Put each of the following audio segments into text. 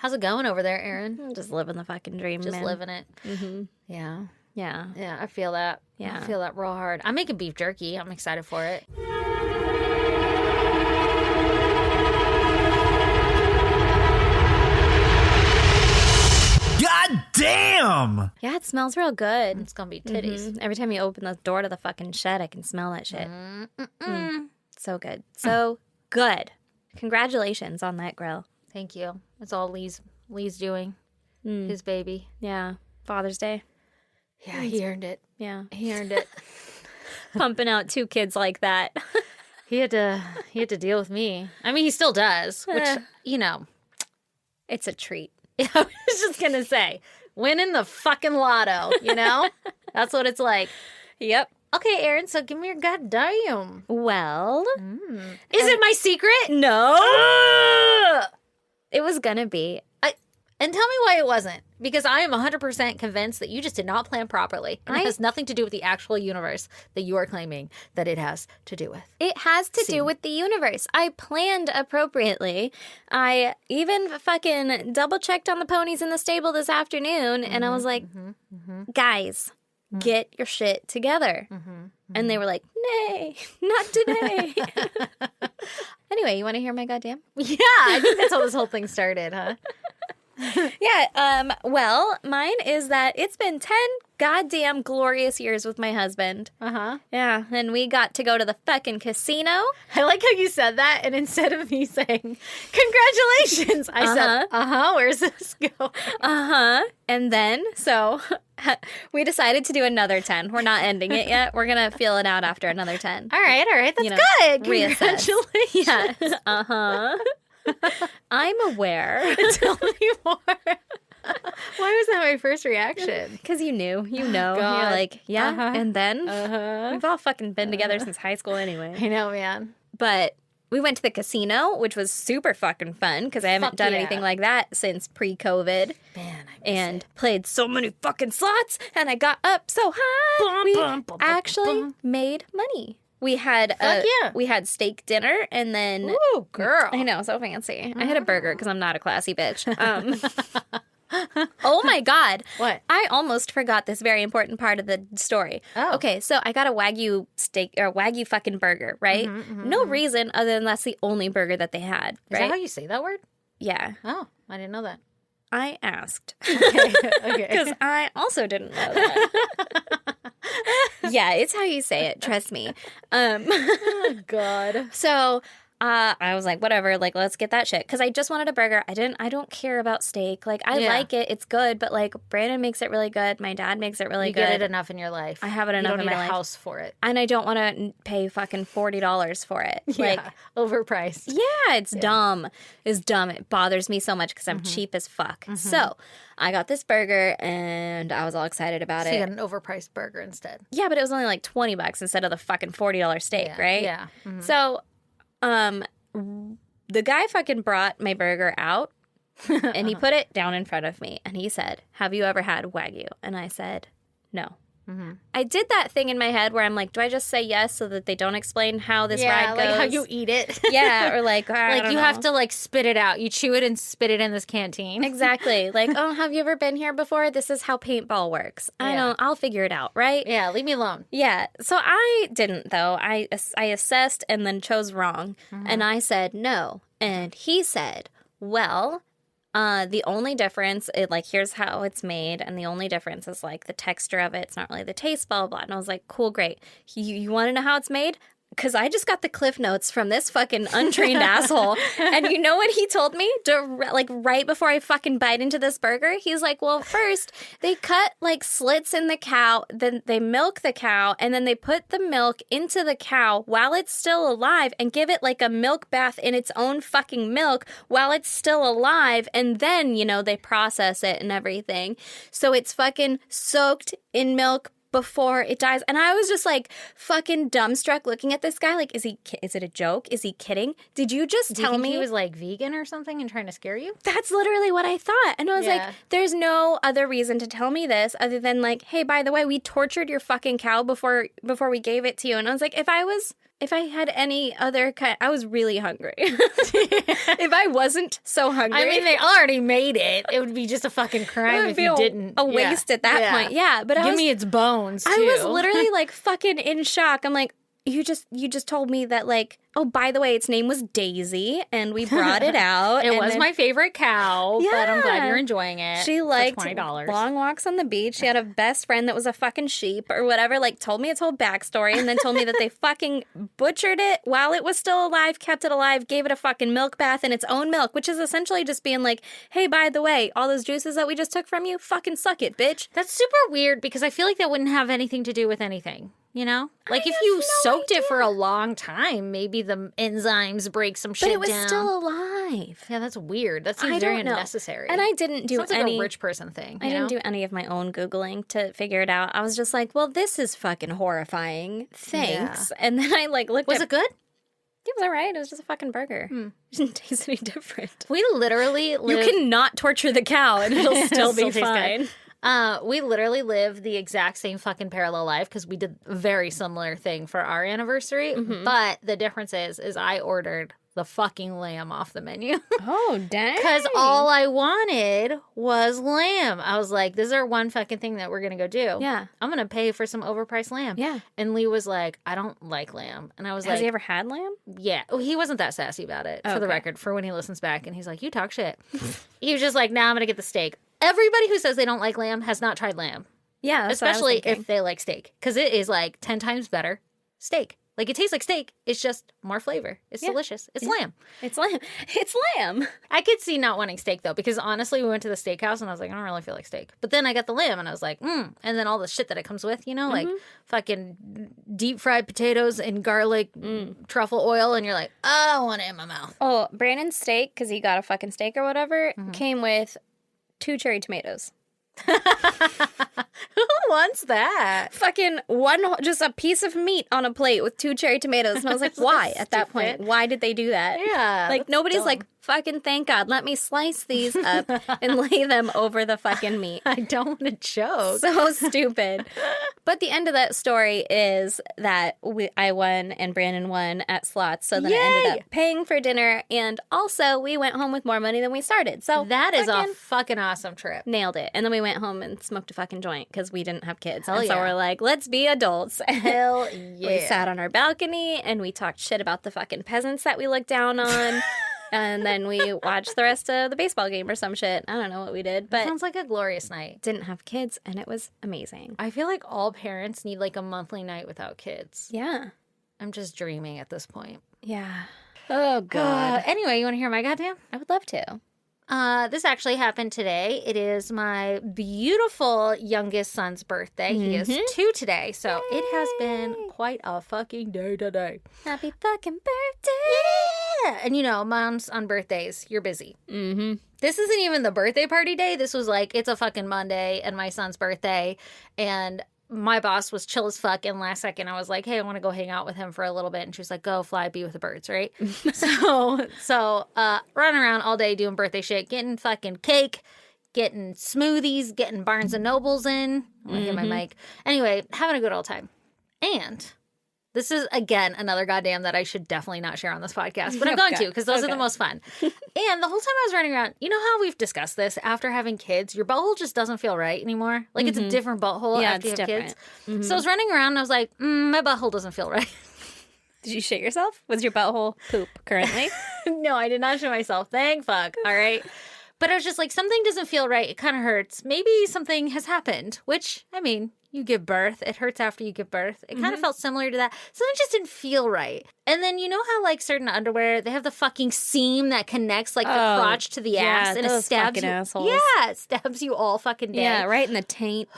How's it going over there, Erin? I'm just living the fucking dream, Just man. living it. Mm-hmm. Yeah. Yeah. Yeah, I feel that. Yeah. I feel that real hard. I'm making beef jerky. I'm excited for it. God damn! Yeah, it smells real good. It's going to be titties. Every time you open the door to the fucking shed, I can smell that shit. So good. So good. Congratulations on that grill. Thank you. It's all Lee's doing. His baby. Yeah. Father's Day. Yeah, he earned it. Yeah. He earned it. Pumping out 2 kids like that. He had to deal with me. I mean, he still does, which, you know. It's a treat. I was just going to say, winning the fucking lotto, you know? That's what it's like. Yep. Okay, Erin, so give me your goddamn. Well. Is it my secret? No. Ugh! It was gonna be. And tell me why it wasn't. Because I am 100% convinced that you just did not plan properly. And it has nothing to do with the actual universe that you are claiming that it has to do with. It has to do with the universe. I planned appropriately. I even fucking double-checked on the ponies in the stable this afternoon, and I was like, guys, get your shit together. And they were like, nay, not today. Anyway, you want to hear my goddamn? Yeah, I think that's how this whole thing started, huh? Yeah, well, mine is that it's been 10 goddamn glorious years with my husband. Uh-huh. Yeah, and we got to go to the fucking casino. I like how you said that, and instead of me saying, congratulations, I said, where's this go? And then, so we decided to do another 10. We're not ending it yet. We're going to feel it out after another 10. All right, that's You know, good. reassess. Congratulations. Yeah. I'm aware. Tell me more. Why was that my first reaction? Because you know. God. You're like, yeah, and then? Uh-huh. We've all fucking been together since high school anyway. I know, man. But we went to the casino, which was super fucking fun because I haven't done anything like that since pre-COVID. Man, And played so many fucking slots, and I got up so high. We actually made money. We had we had steak dinner, and then ooh, girl. I know, so fancy. I had a burger because I'm not a classy bitch. Oh my God. What? I almost forgot this very important part of the story. Oh. Okay, so I got a Wagyu steak or Wagyu fucking burger, right? No reason other than that's the only burger that they had, Is right? that how you say that word? Yeah. Oh, I didn't know that. I asked. Okay. Because I also didn't know that. Yeah, it's how you say it. Trust me. Oh, God. So I was like, whatever, like, let's get that shit. Because I just wanted a burger. I don't care about steak. Like, I like it. It's good. But, like, Brandon makes it really good. My dad makes it really good. You get it enough in your life. I have it enough in my life. You don't need a house for it. And I don't want to pay fucking $40 for it. Like, overpriced. yeah, it's dumb. It's dumb. It bothers me so much because I'm cheap as fuck. So I got this burger, and I was all excited about So it. you got an overpriced burger instead. Yeah, but it was only like $20 instead of the fucking $40 steak, right? Yeah. So, the guy fucking brought my burger out, and he put it down in front of me, and he said, "Have you ever had Wagyu?" And I said, "No." I did that thing in my head where I'm like, do I just say yes so that they don't explain how this ride goes? like how you eat it. Yeah, or like, I don't you know. have to like spit it out. You chew it and spit it in this canteen. Exactly. Like, oh, have you ever been here before? This is how paintball works. I'll figure it out, right? Yeah, leave me alone. Yeah. So I didn't, though. I assessed and then chose wrong. And I said no. And he said, well, the only difference, here's how it's made, and the only difference is, like, the texture of it. It's not really the taste, blah, blah, blah. And I was like, cool, great. You want to know how it's made? Because I just got the Cliff Notes from this fucking untrained asshole. And you know what he told me? Right before I fucking bite into this burger? He's like, well, first, they cut, like, slits in the cow, then they milk the cow, and then they put the milk into the cow while it's still alive and give it, like, a milk bath in its own fucking milk while it's still alive, and then, they process it and everything. So it's fucking soaked in milk before it dies. And I was just like fucking dumbstruck looking at this guy. Like, is it a joke? Is he kidding? Did you just tell me he was like vegan or something and trying to scare you? That's literally what I thought. And I was like, there's no other reason to tell me this other than like, hey, by the way, we tortured your fucking cow before we gave it to you. And I was like, if I was if I had any other kind, I was really hungry. If I wasn't so hungry. I mean, they already made it. It would be just a fucking crime if you didn't. A waste at that point. Yeah, but Give me its bones, too. I was literally like fucking in shock. I'm like, you just told me that, like, oh, by the way, its name was Daisy, and we brought it out. It was my favorite cow, but I'm glad you're enjoying it. She liked for $20. long walks on the beach. She had a best friend that was a fucking sheep or whatever, like told me its whole backstory, and then told me that they fucking butchered it while it was still alive, kept it alive, gave it a fucking milk bath in its own milk, which is essentially just being like, hey, by the way, all those juices that we just took from you, fucking suck it, bitch. That's super weird because I feel like that wouldn't have anything to do with anything. You know? Like, if you soaked it for a long time, maybe the enzymes break some shit down. But it was still alive. Yeah, that's weird. That seems very unnecessary. And I didn't do Sounds like a rich person thing. I didn't do any of my own Googling to figure it out. I was just like, well, this is fucking horrifying. Thanks. Yeah. And then I, like, looked Was it good? It was all right. It was just a fucking burger. It didn't taste any different. We literally live... You cannot torture the cow and it'll still be fine. We literally live the exact same fucking parallel life because we did a very similar thing for our anniversary. Mm-hmm. But the difference is I ordered the fucking lamb off the menu. Oh, dang. Because all I wanted was lamb. I was like, this is our one fucking thing that we're going to go do. Yeah. I'm going to pay for some overpriced lamb. Yeah. And Lee was like, I don't like lamb. And I was like... Has he ever had lamb? Yeah. Well, he wasn't that sassy about it, for the record, for when he listens back. And he's like, you talk shit. He was just like, nah, I'm going to get the steak. Everybody who says they don't like lamb has not tried lamb. Yeah, that's especially what I was thinking. if they like steak. Because it is like 10 times better steak. Like, it tastes like steak. It's just more flavor. It's delicious. It's lamb. It's lamb. It's lamb. I could see not wanting steak, though, because honestly, we went to the steakhouse, and I was like, I don't really feel like steak. But then I got the lamb, and I was like, And then all the shit that it comes with, you know, like fucking deep-fried potatoes and garlic, truffle oil, and you're like, oh, I want it in my mouth. Oh, Brandon's steak, because he got a fucking steak or whatever, came with 2 cherry tomatoes. Who wants that? Fucking just a piece of meat on a plate with 2 cherry tomatoes. And I was like, why at that point? Why did they do that? Yeah. Like, nobody's like, fucking thank God, let me slice these up and lay them over the fucking meat. I don't want to choke. So stupid. But the end of that story is that I won and Brandon won at slots. So then I ended up paying for dinner. And also, we went home with more money than we started. So that is a fucking awesome trip. Nailed it. And then we went home and smoked a fucking joint because we didn't have kids. Hell and so yeah. we're like, let's be adults. Hell yeah. We sat on our balcony and we talked shit about the fucking peasants that we looked down on. And then we watched the rest of the baseball game or some shit. I don't know what we did, but sounds like a glorious night. Didn't have kids, and it was amazing. I feel like all parents need like a monthly night without kids. Yeah. I'm just dreaming at this point. Yeah. Oh, God. Anyway, you want to hear my goddamn? I would love to. This actually happened today. It is my beautiful youngest son's birthday. He is 2 today, so it has been quite a fucking day today. Happy fucking birthday! Yeah! And you know, moms on birthdays, you're busy. Mm-hmm. This isn't even the birthday party day. This was like, it's a fucking Monday and my son's birthday, and my boss was chill as fuck, and last second I was like, hey, I want to go hang out with him for a little bit, and she was like, go fly, be with the birds, right? so running around all day doing birthday shit, getting fucking cake, getting smoothies, getting Barnes and Nobles in. I want to hit my mic. Anyway, having a good old time. And this is, again, another goddamn that I should definitely not share on this podcast, but I'm going to because those are the most fun. And the whole time I was running around, you know how we've discussed this, after having kids, your butthole just doesn't feel right anymore? Like, it's a different butthole after you have kids. So I was running around and I was like, my butthole doesn't feel right. Did you shit yourself? Was your butthole poop currently? No, I did not shit myself. Thank fuck. All right. But I was just like, something doesn't feel right. It kind of hurts. Maybe something has happened, which, I mean, you give birth. It hurts after you give birth. It kind of felt similar to that. Something just didn't feel right. And then you know how like certain underwear, they have the fucking seam that connects like the crotch to the ass and it stabs you. Assholes. Yeah, it stabs you all fucking day. Yeah, right in the taint.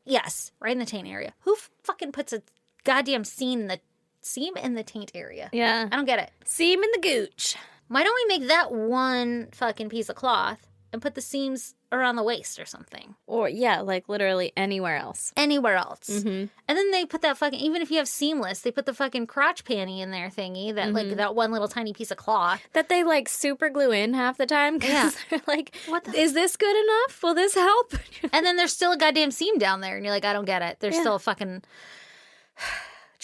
Yes, right in the taint area. Who fucking puts a goddamn seam in the taint area? Yeah. I don't get it. Seam in the gooch. Why don't we make that one fucking piece of cloth and put the seams around the waist or something? Or, yeah, like literally anywhere else. Anywhere else. And then they put that fucking, even if you have seamless, they put the fucking crotch panty in there thingy, that like that one little tiny piece of cloth. That they like super glue in half the time because they're like, is this good enough? Will this help? And then there's still a goddamn seam down there and you're like, I don't get it. There's still a fucking...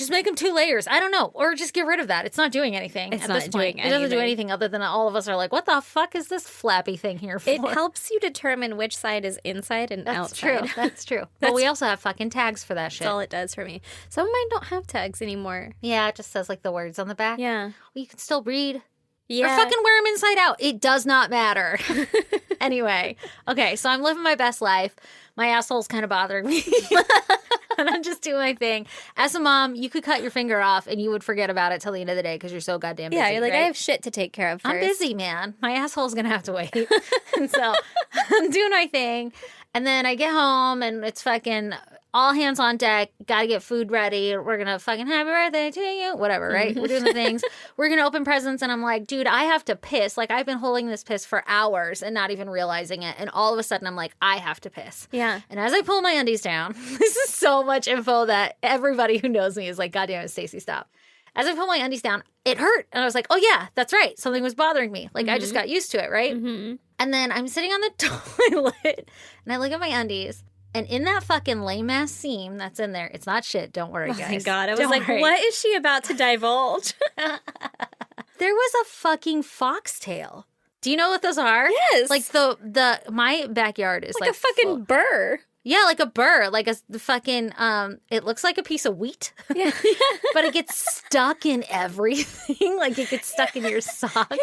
Just make them 2 layers. I don't know. Or just get rid of that. It's not doing anything It's at not this doing point. It doesn't do anything. anything other than all of us are like, what the fuck is this flappy thing here for? It helps you determine which side is inside and That's outside. true. That's true. But we also have fucking tags for that shit. That's all it does for me. Some of mine don't have tags anymore. Yeah, it just says like the words on the back. Yeah. Well, you can still read. Yeah. Or fucking wear them inside out. It does not matter. Anyway. Okay, so I'm living my best life. My asshole's kind of bothering me. And I'm just doing my thing. As a mom, you could cut your finger off and you would forget about it till the end of the day because you're so goddamn busy. Yeah, you're like, right? I have shit to take care of first. I'm busy, man. My asshole's going to have to wait. And so I'm doing my thing. And then I get home and it's fucking all hands on deck. Got to get food ready. We're going to fucking happy birthday to you. Whatever, right? We're doing the things. We're going to open presents. And I'm like, dude, I have to piss. Like, I've been holding this piss for hours and not even realizing it. And all of a sudden, I'm like, I have to piss. Yeah. And as I pull my undies down, this is so much info that everybody who knows me is like, God damn it, Stacey, stop. As I pull my undies down, it hurt. And I was like, oh, yeah, that's right. Something was bothering me. Like, I just got used to it, right? Mm-hmm. And then I'm sitting on the toilet and I look at my undies. And in that fucking lame-ass seam that's in there, it's not shit. Don't worry, guys. Oh, my God. I was Don't like, worry. what is she about to divulge? There was a fucking foxtail. Do you know what those are? Yes. Like my backyard is like a fucking full- burr. Yeah, like a burr, like the fucking, it looks like a piece of wheat, Yeah. but it gets stuck in everything. Like it gets stuck in your socks.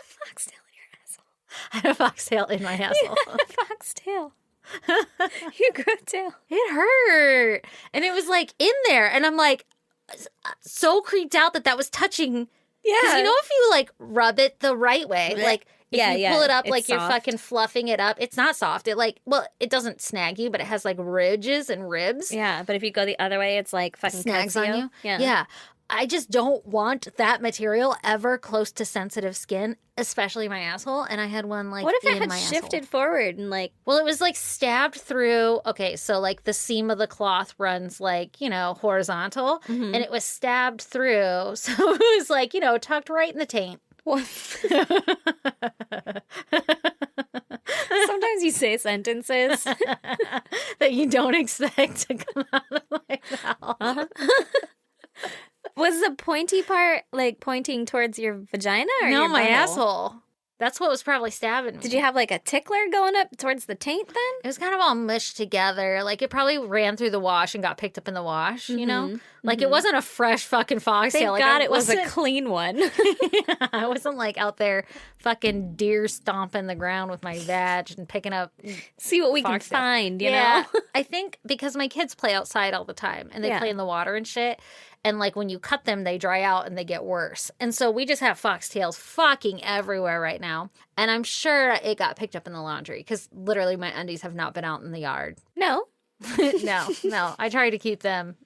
Foxtail in your asshole. I had a foxtail in my asshole. Foxtail. You grew a tail. It hurt. And it was like in there. And I'm like so creeped out that was touching. Yeah. Because you know, if you like rub it the right way, like if you pull it up, it's like you're soft. fucking fluffing it up, it's not soft. It it doesn't snag you, but it has like ridges and ribs. Yeah, but if you go the other way, it's like fucking Snags cuts on you. Yeah. Yeah. I just don't want that material ever close to sensitive skin, especially my asshole. And I had one like What if it in had my shifted asshole. forward and like... Well, it was like stabbed through. Okay, so like the seam of the cloth runs like, horizontal, and it was stabbed through. So it was like, tucked right in the taint. Sometimes you say sentences. That you don't expect to come out of my mouth. Uh-huh. Was the pointy part like pointing towards your vagina or No, your my butthole? asshole. That's what was probably stabbing me. Did you have like a tickler going up towards the taint then? It was kind of all mushed together. Like it probably ran through the wash and got picked up in the wash, you know? Like it wasn't a fresh fucking foxtail. Thank Like God I it was a wasn't- clean one. I wasn't like out there fucking deer stomping the ground with my vag and picking up. See what we can Foxtail. find, you Yeah. know? I think because my kids play outside all the time and they Yeah. play in the water and shit. And like when you cut them, they dry out and they get worse. And so we just have foxtails fucking everywhere right now. And I'm sure it got picked up in the laundry because literally my undies have not been out in the yard. No. No. I try to keep them,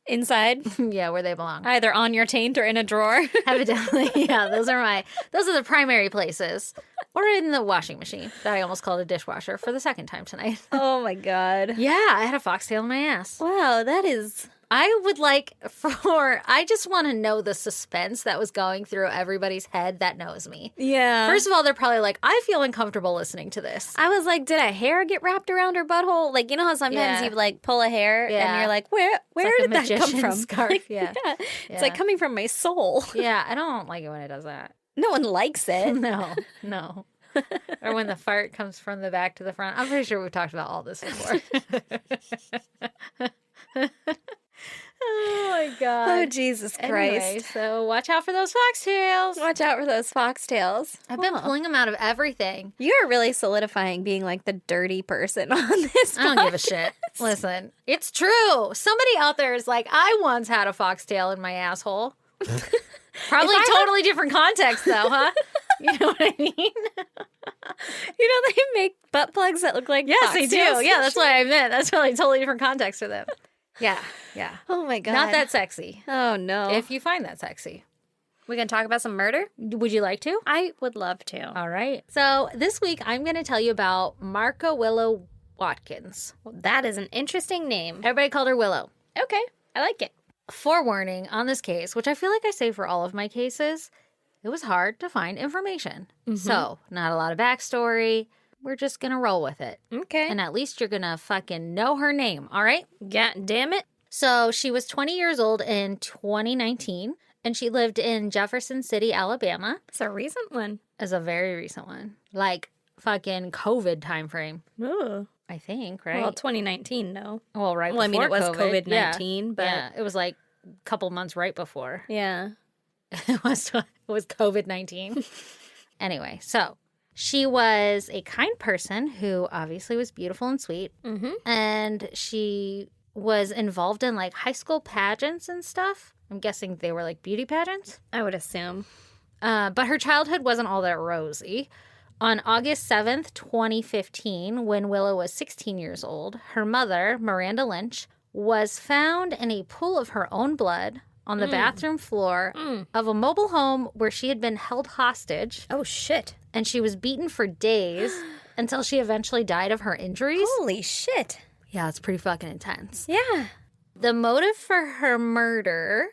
Inside, yeah, where they belong. either on your taint or in a drawer. Evidently, yeah, those are the primary places. Or in the washing machine that I almost called a dishwasher for the second time tonight. Oh my God. Yeah, I had a foxtail in my ass. Wow, that is... I would I just want to know the suspense that was going through everybody's head that knows me. Yeah. First of all, they're probably like, I feel uncomfortable listening to this. I was like, did a hair get wrapped around her butthole? Like, you know how sometimes Yeah. you like pull a hair Yeah. and you're like, where like did a that come magician's from? scarf, Like, yeah. It's Yeah. like coming from my soul. Yeah, I don't like it when it does that. No one likes it. No. Or when the fart comes from the back to the front. I'm pretty sure we've talked about all this before. Oh my God. Oh, Jesus Christ. Anyway, so watch out for those foxtails. Watch out for those foxtails. I've been pulling them out of everything. You're really solidifying being like the dirty person on this I don't give a shit. Listen, it's true. Somebody out there is like, I once had a foxtail in my asshole. Probably totally different context, though, huh? You know what I mean? You know, they make butt plugs that look like Yes, they do. foxtails. Yeah, that's what I meant. That's probably a totally different context for them. Yeah. Oh, my God. Not that sexy. Oh, no. If you find that sexy. we can talk about some murder? Would you like to? I would love to. All right. So this week, I'm going to tell you about Marka Willow Watkins. Well, that is an interesting name. Everybody called her Willow. Okay. I like it. Forewarning on this case, which I feel like I say for all of my cases, it was hard to find information. So, not a lot of backstory. We're just going to roll with it. Okay. And at least you're going to fucking know her name, all right? God damn it. So she was 20 years old in 2019, and she lived in Jefferson City, Alabama. It's a recent one. As a very recent one. Like fucking COVID time frame, Ooh. I think, right? Well, 2019, no. Well, right Well, I mean, it was before COVID-19, yeah. but... Yeah, it was like a couple months right before. Yeah. It was COVID-19. Anyway, so she was a kind person who obviously was beautiful and sweet. Mm-hmm. And she was involved in like high school pageants and stuff. I'm guessing they were like beauty pageants. I would assume. But her childhood wasn't all that rosy. On August 7th, 2015, when Willow was 16 years old, her mother, Miranda Lynch, was found in a pool of her own blood on the bathroom floor of a mobile home where she had been held hostage. Oh, shit. And she was beaten for days until she eventually died of her injuries. Holy shit. Yeah, it's pretty fucking intense. Yeah. The motive for her murder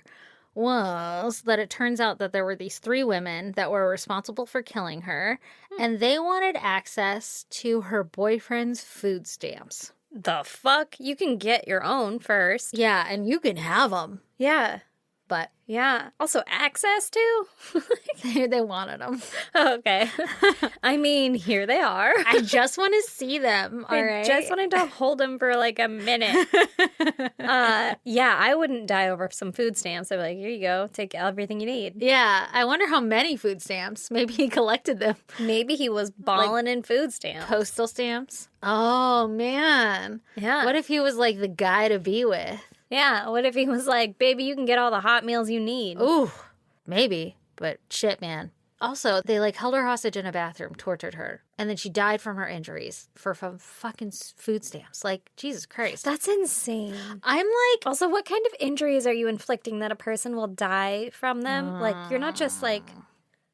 was that it turns out that there were these 3 women that were responsible for killing her, and they wanted access to her boyfriend's food stamps. The fuck? You can get your own first. Yeah, and you can have them, Yeah. but Yeah. Also, access to? they wanted them. Okay. I mean, here they are. I just want to see them, all right? I just wanted to hold them for like a minute. Yeah, I wouldn't die over some food stamps. I'd be like, here you go. Take everything you need. Yeah, I wonder how many food stamps. Maybe he collected them. Maybe he was balling in food stamps. Postal stamps? Oh, man. Yeah. What if he was like the guy to be with? Yeah. What if he was like, baby, you can get all the hot meals you need? Ooh, maybe. But shit, man. Also, they like held her hostage in a bathroom, tortured her, and then she died from her injuries for fucking food stamps. Like, Jesus Christ. That's insane. I'm like, Also, what kind of injuries are you inflicting that a person will die from them? Like, you're not just like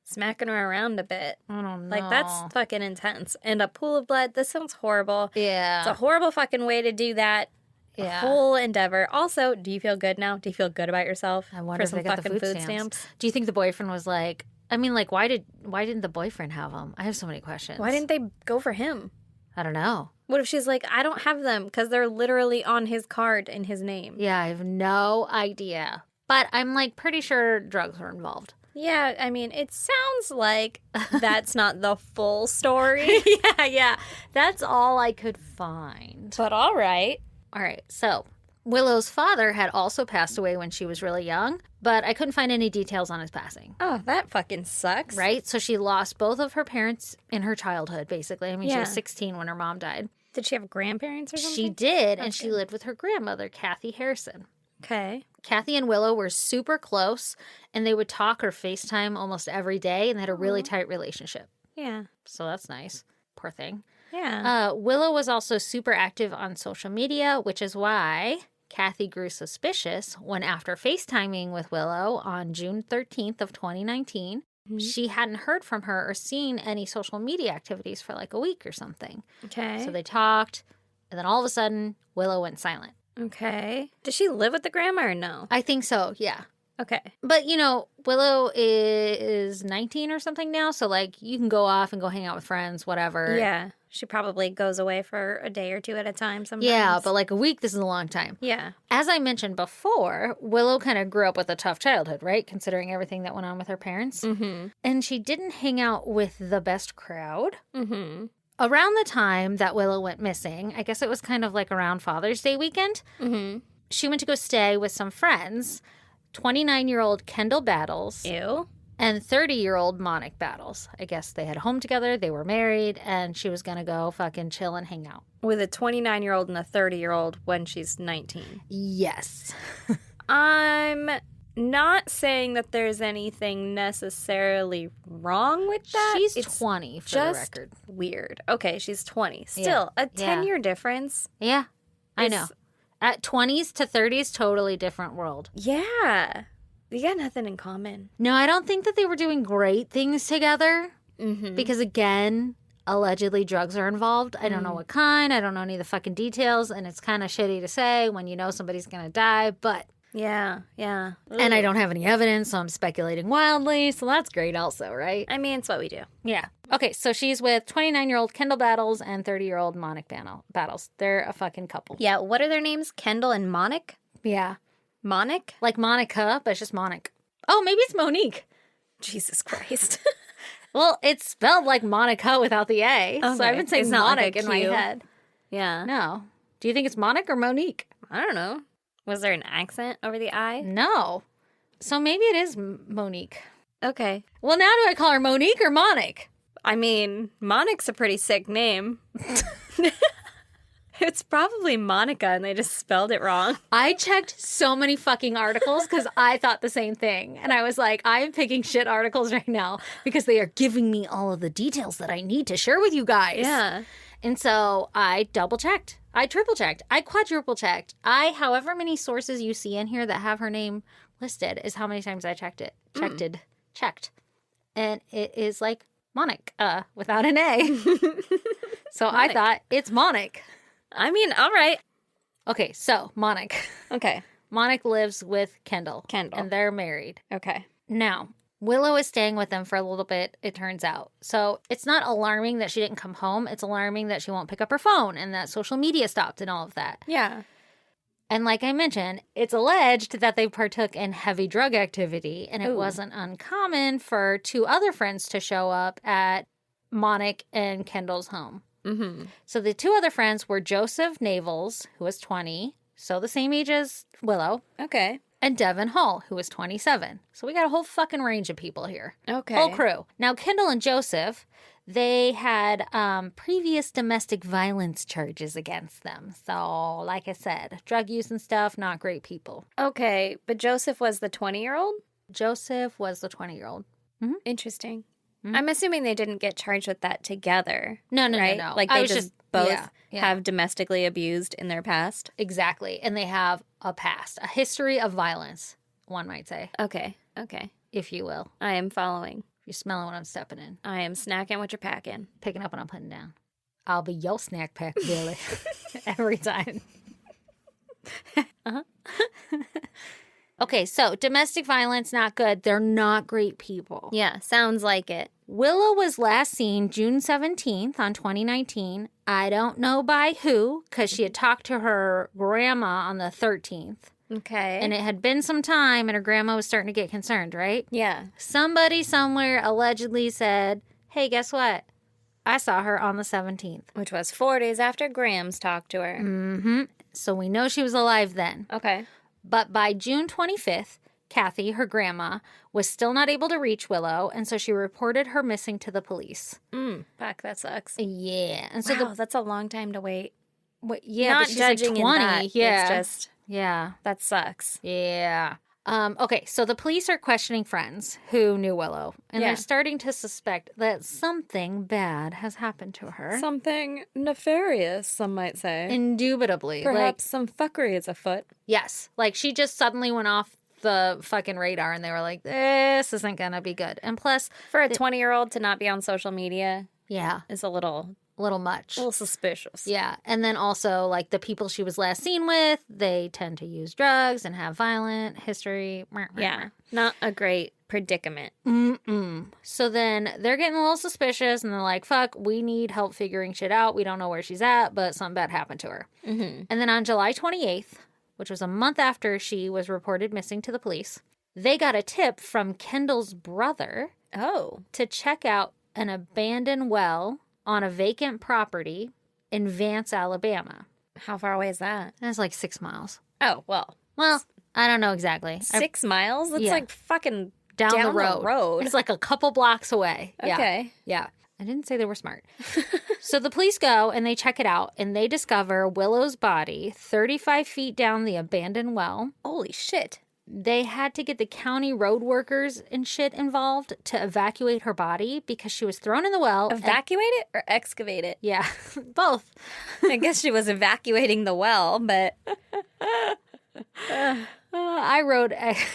smacking her around a bit. I don't know. Like, that's fucking intense. And a pool of blood, this sounds horrible. Yeah. It's a horrible fucking way to do that. Yeah. Whole endeavor. Also, do you feel good now? Do you feel good about yourself I wonder for if some they got the fucking food stamps? Do you think the boyfriend was like, I mean, like, why didn't the boyfriend have them? I have so many questions. Why didn't they go for him? I don't know. What if she's like, I don't have them because they're literally on his card in his name? Yeah, I have no idea. But I'm like pretty sure drugs were involved. Yeah, I mean, it sounds like that's not the full story. Yeah. That's all I could find. But all right. All right, so Willow's father had also passed away when she was really young, but I couldn't find any details on his passing. Oh, that fucking sucks. Right? So she lost both of her parents in her childhood, basically. I mean, she was Yeah. 16 when her mom died. Did she have grandparents or something? She did, and That's she good. lived with her grandmother, Kathy Harrison. Okay. Kathy and Willow were super close, and they would talk or FaceTime almost every day, and they had a really tight relationship. Yeah. So that's nice. Poor thing. Yeah. Willow was also super active on social media, which is why Kathy grew suspicious when, after FaceTiming with Willow on June 13th of 2019, she hadn't heard from her or seen any social media activities for like a week or something. Okay. So they talked, and then all of a sudden, Willow went silent. Okay. Does she live with the grandma or no? I think so, yeah. Okay. But, you know, Willow is 19 or something now, so, like, you can go off and go hang out with friends, whatever. Yeah. She probably goes away for a day or two at a time sometimes. Yeah, but, like, a week, this is a long time. Yeah. As I mentioned before, Willow kind of grew up with a tough childhood, right? Considering everything that went on with her parents. Mm-hmm. And she didn't hang out with the best crowd. Mm-hmm. Around the time that Willow went missing, I guess it was kind of like around Father's Day weekend, Mm-hmm. she went to go stay with some friends, 29-year-old Kendall Battles Ew. and 30-year-old Monique Battles. I guess they had a home together, they were married, and she was going to go fucking chill and hang out. With a 29-year-old and a 30-year-old when she's 19. Yes. I'm not saying that there's anything necessarily wrong with that. She's It's 20 for the just record. weird. Okay, she's 20. Still, a 10-year difference. Yeah, I is- know. At 20s to 30s, totally different world. Yeah. You got nothing in common. No, I don't think that they were doing great things together Mm-hmm. because, again, allegedly drugs are involved. I don't know what kind. I don't know any of the fucking details, and it's kind of shitty to say when you know somebody's going to die, but... Yeah, yeah. And I don't have any evidence, so I'm speculating wildly, so that's great also, right? I mean, it's what we do. Yeah. Okay, so she's with 29-year-old Kendall Battles and 30-year-old Monique Battles. They're a fucking couple. Yeah, what are their names? Kendall and Monique? Yeah. Monic? Like Monica, but it's just Monic. Oh, maybe it's Monique. Jesus Christ. Well, it's spelled like Monica without the A. So Okay. I've been saying It's not like Monic a in my Q. head. Yeah. No. Do you think it's Monic or Monique? I don't know. Was there an accent over the I? No. So maybe it is Monique. Okay. Well, now do I call her Monique or Monic? I mean, Monic's a pretty sick name. It's probably Monica and they just spelled it wrong. I checked so many fucking articles because I thought the same thing. And I was like, I am picking shit articles right now because they are giving me all of the details that I need to share with you guys. Yeah. And so I double checked. I triple checked. I quadruple checked. However many sources you see in here that have her name listed is how many times I checked it. Checked. And it is like Monic, without an A. So I thought it's Monic. I mean, all right. Okay, so Monic. Okay. Monic lives with Kendall. Kendall. And they're married. Okay. Now, Willow is staying with them for a little bit, it turns out. So it's not alarming that she didn't come home. It's alarming that she won't pick up her phone and that social media stopped and all of that. Yeah. And like I mentioned, it's alleged that they partook in heavy drug activity, and it wasn't uncommon for two other friends to show up at Monic and Kendall's home. Mm-hmm. So the two other friends were Joseph Navels, who was 20, so the same age as Willow, Okay. and Devin Hall, who was 27. So we got a whole fucking range of people here. Okay. Whole crew. Now, Kendall and Joseph, they had previous domestic violence charges against them. So, like I said, drug use and stuff, not great people. Okay, but Joseph was the 20-year-old? Joseph was the 20-year-old. Interesting. Mhm. I'm assuming they didn't get charged with that together. No, right? no. Like I they was just both yeah. have domestically abused in their past. Exactly. And they have a past, a history of violence, one might say, Okay. if you will. I am following. You're smelling what I'm stepping in, I am snacking what you're packing. picking up what I'm putting down. I'll be your snack pack, Billy, every time. Okay, so domestic violence, not good. They're not great people. Yeah, sounds like it. Willow was last seen June 17th on 2019. I don't know by who, because she had talked to her grandma on the 13th. Okay. And it had been some time, and her grandma was starting to get concerned, right? yeah. Somebody somewhere allegedly said, hey, guess what? I saw her on the 17th. Which was 4 days after Grams talked to her. Mm-hmm. So we know she was alive then. Okay. But by June 25th, Kathy, her grandma, was still not able to reach Willow, and so she reported her missing to the police. Fuck, that sucks. Yeah. And so Wow, that's a long time to wait. yeah, Not but she's like judging 20. in that. Yeah. It's just, Yeah. that sucks. Yeah. Okay, so the police are questioning friends who knew Willow, and Yeah. they're starting to suspect that something bad has happened to her. Something nefarious, some might say. Indubitably. Perhaps Like, some fuckery is afoot. yes. Like, she just suddenly went off the fucking radar, and they were like, this isn't gonna be good. And plus, For a 20-year-old to not be on social media yeah, is a little much. suspicious. Yeah. And then also, like, the people she was last seen with, they tend to use drugs and have violent history. Yeah. Not a great predicament. So then they're getting a little suspicious, and they're like, fuck, we need help figuring shit out. We don't know where she's at, but something bad happened to her. Mm-hmm. And then on July 28th, which was a month after she was reported missing to the police, they got a tip from Kendall's brother Oh. to check out an abandoned well on a vacant property in Vance, Alabama. How far away is that? And it's like 6 miles. Oh, well. Well, I don't know exactly. 6 miles? That's yeah. like fucking Down down the the road. It's like a couple blocks away. Yeah. Okay. Yeah. I didn't say they were smart. So the police go and they check it out, and they discover Willow's body 35 feet down the abandoned well. Holy shit. They had to get the county road workers and shit involved to evacuate her body because she was thrown in the well. Evacuate it or excavate it? Yeah, both. I guess she was evacuating the well, but I wrote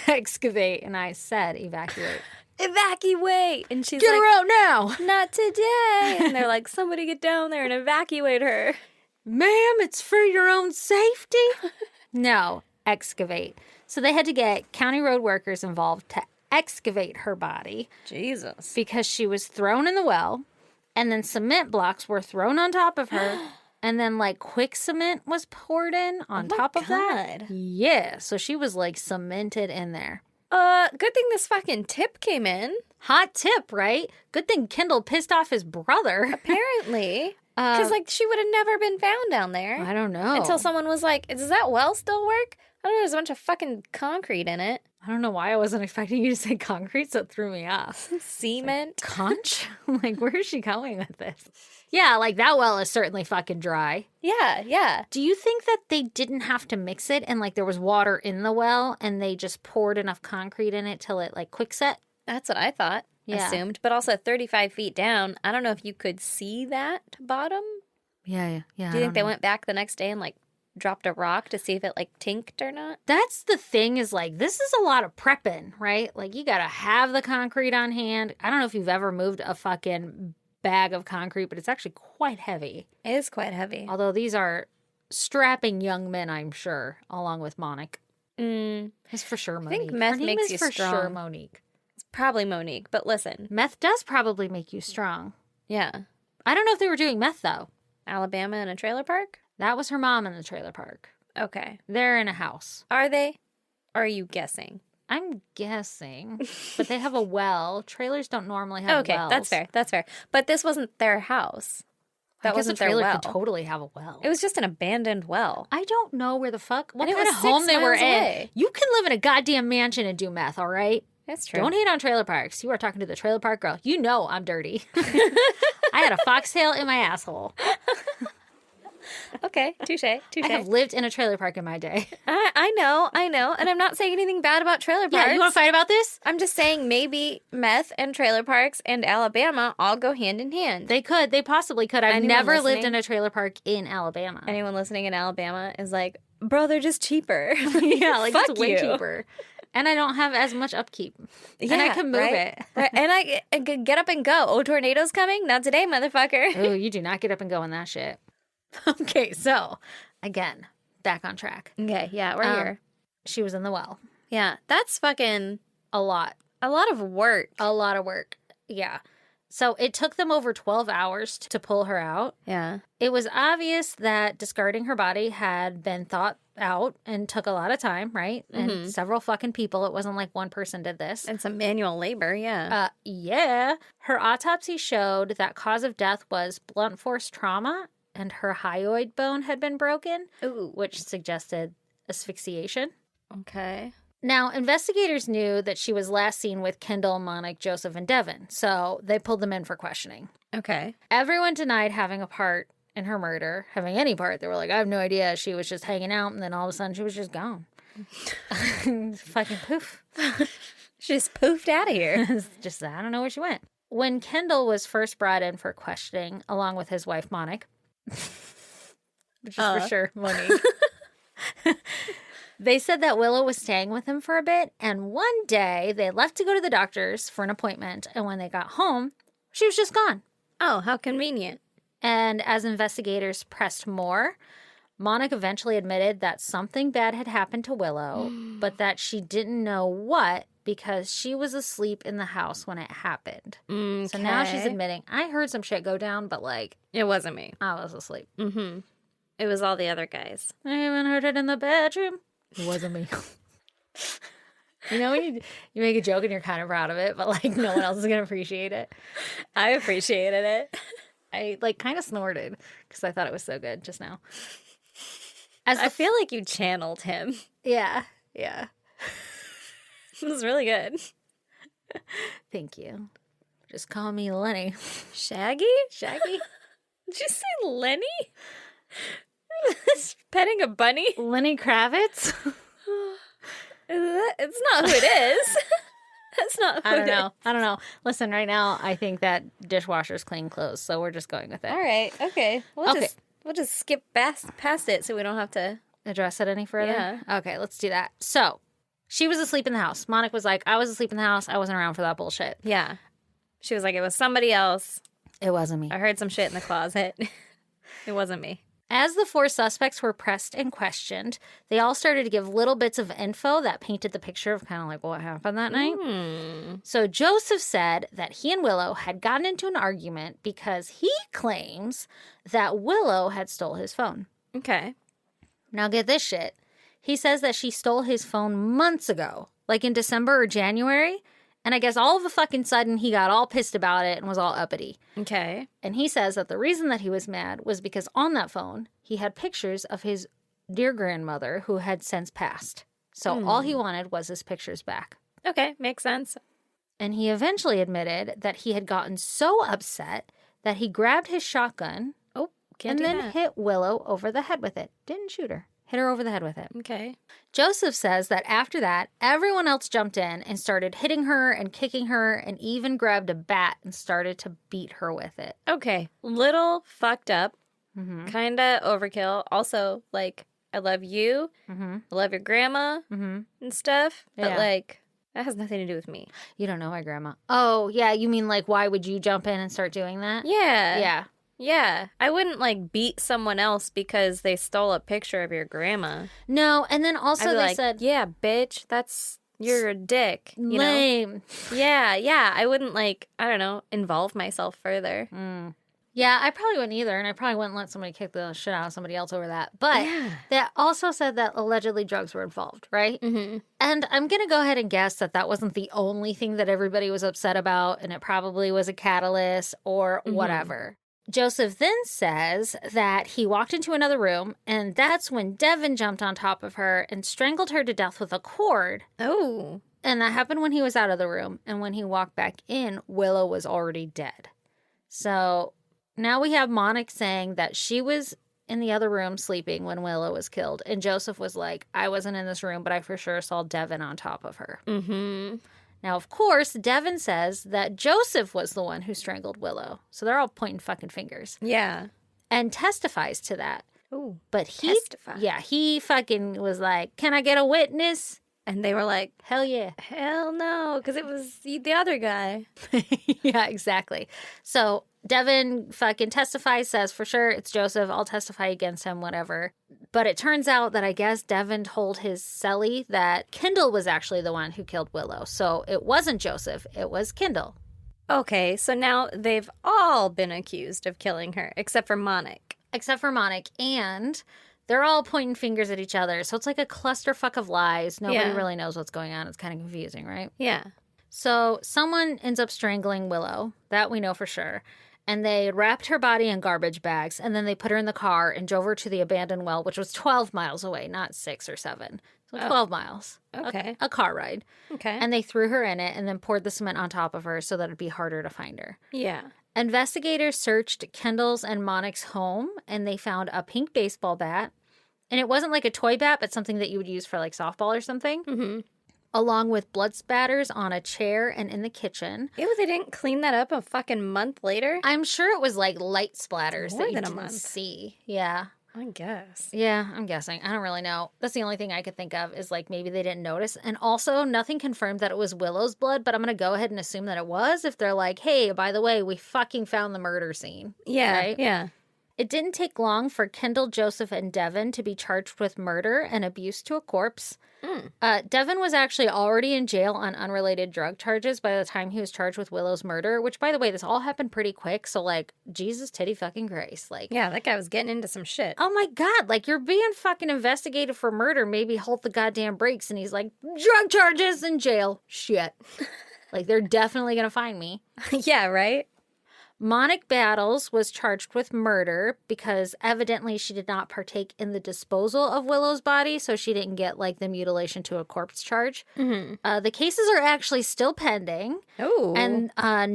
excavate and I said evacuate. evacuate. And she's Get like, her out now. not today. And they're like, somebody get down there and evacuate her. Ma'am, it's for your own safety. No, excavate. So they had to get county road workers involved to excavate her body Jesus. because she was thrown in the well, and then cement blocks were thrown on top of her, And then like quick cement was poured in on top of that. God. Yeah. So she was like cemented in there. Good thing this fucking tip came in. Hot tip, right? Good thing Kendall pissed off his brother. Apparently. Because, like, she would have never been found down there. I don't know. Until someone was like, does that well still work? I don't know, there's a bunch of fucking concrete in it. I don't know why I wasn't expecting you to say concrete, so it threw me off. Cement. Conch? Like, where is she going with this? Yeah, like, that well is certainly fucking dry. Yeah. Do you think that they didn't have to mix it and, like, there was water in the well and they just poured enough concrete in it till it, like, quick set? That's what I thought. Yeah. Assumed. But also 35 feet down, I don't know if you could see that bottom. Yeah. Do you think they went back the next day and, like, dropped a rock to see if it, like, tinked or not? That's the thing is, like, this is a lot of prepping, right? Like, you gotta have the concrete on hand. I don't know if you've ever moved a fucking bag of concrete, but it's actually quite heavy. It is quite heavy. Although these are strapping young men, I'm sure, along with Monique. It's for sure Monique. I think meth Her name makes is you for strong. sure Monique. It's probably Monique, but listen. Meth does probably make you strong. Yeah. I don't know if they were doing meth, though. Alabama in a trailer park? That was her mom in the trailer park. Okay. They're in a house. Are they? Or are you guessing? I'm guessing. But they have a well. Trailers don't normally have Okay, wells. that's fair. But this wasn't their house. I That guess wasn't a their trailer well. could totally have a well. It was just an abandoned well. I don't know where the fuck, what And it kind was of home 6 they were miles in. away. You can live in a goddamn mansion and do meth, all right? That's true. Don't hate on trailer parks. You are talking to the trailer park girl. You know I'm dirty. I had a foxtail in my asshole. Okay, touche. I have lived in a trailer park in my day. I know. And I'm not saying anything bad about trailer parks. Yeah, you want to fight about this? I'm just saying maybe meth and trailer parks and Alabama all go hand in hand. They could. They possibly could. I've Anyone never lived listening? in a trailer park in Alabama. Anyone listening in Alabama is like, bro, they're just cheaper. Yeah, like Fuck it's way you. cheaper. And I don't have as much upkeep. Yeah, and I can move right? it. Right. And I could get up and go. Oh, tornado's coming? Not today, motherfucker. Oh, you do not get up and go in that shit. Okay, so again, back on track. Okay, yeah, we're here. She was in the well. Yeah, that's fucking A lot. a lot of work. A lot of work. Yeah. So it took them over 12 hours to pull her out. Yeah. It was obvious that discarding her body had been thought out and took a lot of time, right? And several fucking people. It wasn't like one person did this. And some manual labor, yeah. Yeah. Her autopsy showed that cause of death was blunt force trauma and her hyoid bone had been broken, Ooh. which suggested asphyxiation. Okay. Now, investigators knew that she was last seen with Kendall, Monique, Joseph, and Devin, so they pulled them in for questioning. Okay. Everyone denied having a part in her murder, having any part. They were like, I have no idea. She was just hanging out, and then all of a sudden she was just gone. Fucking poof. She just poofed out of here. It's just, I don't know where she went. When Kendall was first brought in for questioning, along with his wife, Monique, which is for sure Monique, they said that Willow was staying with him for a bit, and one day they left to go to the doctor's for an appointment, and when they got home, she was just gone. Oh, how convenient. And as investigators pressed more, Monique eventually admitted that something bad had happened to Willow, but that she didn't know what because she was asleep in the house when it happened. Okay. So now she's admitting, I heard some shit go down, but like, It wasn't me. I was asleep. Mm-hmm. It was all the other guys. I even heard it in the bedroom. It wasn't me. You know when you make a joke and you're kind of proud of it, but like no one else is going to appreciate it? I appreciated it. I like kind of snorted because I thought it was so good just now. I feel like you channeled him. Yeah. It was really good. Thank you. Just call me Lenny. Shaggy? Shaggy? Did you say Lenny? Petting a bunny? Lenny Kravitz? It's not who it is. That's not who I don't it is. know. I don't know. Listen, right now, I think that dishwashers clean clothes, so we're just going with it. All right. Okay. Okay. We'll just skip past it so we don't have to. Address it any further? Yeah. Okay, let's do that. So, she was asleep in the house. Monique was like, I was asleep in the house. I wasn't around for that bullshit. Yeah. She was like, it was somebody else. It wasn't me. I heard some shit in the closet. It wasn't me. As the 4 suspects were pressed and questioned, they all started to give little bits of info that painted the picture of kind of like what happened that night. So Joseph said that he and Willow had gotten into an argument because he claims that Willow had stole his phone. Okay. Now get this shit. He says that she stole his phone months ago, like in December or January. And I guess all of a fucking sudden he got all pissed about it and was all uppity. Okay. And he says that the reason that he was mad was because on that phone, he had pictures of his dear grandmother who had since passed. So all he wanted was his pictures back. Okay, makes sense. And he eventually admitted that he had gotten so upset that he grabbed his shotgun Can't and do then that. hit Willow over the head with it. Didn't shoot her. Hit her over the head with it. Okay. Joseph says that after that, everyone else jumped in and started hitting her and kicking her and even grabbed a bat and started to beat her with it. Okay. Little fucked up. Kind of overkill. Also, like, I love you. I love your grandma and stuff. But, Yeah. like, that has nothing to do with me. You don't know my grandma. Oh, yeah. You mean like why would you jump in and start doing that? Yeah. Yeah. Yeah. I wouldn't, like, beat someone else because they stole a picture of your grandma. No, and then also I'd be they like, said, yeah, bitch, you're a dick. You know? lame. Yeah. I wouldn't, like, I don't know, involve myself further. Yeah, I probably wouldn't either, and I probably wouldn't let somebody kick the shit out of somebody else over that. But Yeah. they also said that allegedly drugs were involved, right? And I'm going to go ahead and guess that that wasn't the only thing that everybody was upset about, and it probably was a catalyst or whatever. Joseph then says that he walked into another room, and that's when Devin jumped on top of her and strangled her to death with a cord. Oh. And that happened when he was out of the room. And when he walked back in, Willow was already dead. So now we have Monique saying that she was in the other room sleeping when Willow was killed. And Joseph was like, I wasn't in this room, but I for sure saw Devin on top of her. Now, of course, Devin says that Joseph was the one who strangled Willow. So they're all pointing fucking fingers. Yeah. And testifies to that. Oh. But he, Testify. yeah, he fucking was like, can I get a witness? And they were like, Hell yeah. hell no, because it was the other guy. Yeah, exactly. So Devin fucking testifies, says for sure it's Joseph. I'll testify against him, whatever. But it turns out that I guess Devin told his cellie that Kendall was actually the one who killed Willow. So it wasn't Joseph, it was Kendall. Okay, so now they've all been accused of killing her, except for Monique. Except for Monique. And they're all pointing fingers at each other. So it's like a clusterfuck of lies. Nobody Yeah. really knows what's going on. It's kind of confusing, right? Yeah. So someone ends up strangling Willow. That we know for sure. And they wrapped her body in garbage bags, and then they put her in the car and drove her to the abandoned well, which was 12 miles away, not 6 or 7. So 12 miles. Okay. A car ride. Okay. And they threw her in it and then poured the cement on top of her so that it'd be harder to find her. Yeah. Investigators searched Kendall's and Monique's home, and they found a pink baseball bat. And it wasn't like a toy bat, but something that you would use for like softball or something. Along with blood spatters on a chair and in the kitchen. Ew, they didn't clean that up a fucking month later? I'm sure it was like light splatters More that you than a didn't month. see. Yeah. I guess. Yeah, I'm guessing. I don't really know. That's the only thing I could think of is like maybe they didn't notice. And also, nothing confirmed that it was Willow's blood, but I'm going to go ahead and assume that it was if they're like, hey, by the way, we fucking found the murder scene. Yeah. Right? Yeah. It didn't take long for Kendall, Joseph, and Devin to be charged with murder and abuse to a corpse. Devin was actually already in jail on unrelated drug charges by the time he was charged with Willow's murder, which, by the way, this all happened pretty quick. So, like, Jesus titty fucking grace. Like, Yeah, that guy was getting into some shit. oh my God, like, you're being fucking investigated for murder. Maybe hold the goddamn brakes. And he's like, drug charges in jail. Shit. Like, they're definitely going to find me. Yeah, right? Monique Battles was charged with murder because evidently she did not partake in the disposal of Willow's body, so she didn't get like the mutilation to a corpse charge. The cases are actually still pending, Oh. and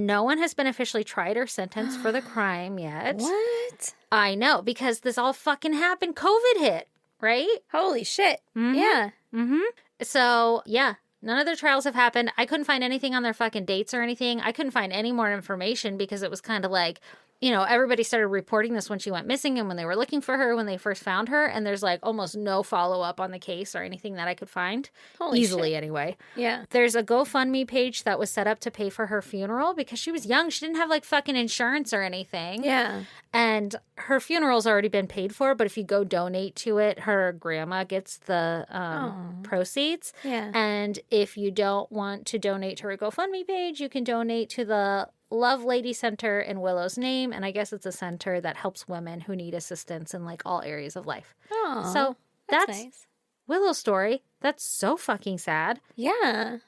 no one has been officially tried or sentenced for the crime yet. What? I know, because this all fucking happened. COVID hit, right? Holy shit. Yeah. So, yeah. None of their trials have happened. I couldn't find anything on their fucking dates or anything. I couldn't find any more information because it was kind of like you know, everybody started reporting this when she went missing and when they were looking for her when they first found her. And there's like almost no follow-up on the case or anything that I could find. Holy easily shit. anyway. Yeah. There's a GoFundMe page that was set up to pay for her funeral because she was young. She didn't have like fucking insurance or anything. Yeah. And her funeral's already been paid for, but if you go donate to it, her grandma gets the proceeds. Yeah. And if you don't want to donate to her GoFundMe page, you can donate to the Love Lady Center in Willow's name. And I guess it's a center that helps women who need assistance in like all areas of life. Oh, So that's nice. Willow's story. That's so fucking sad. Yeah.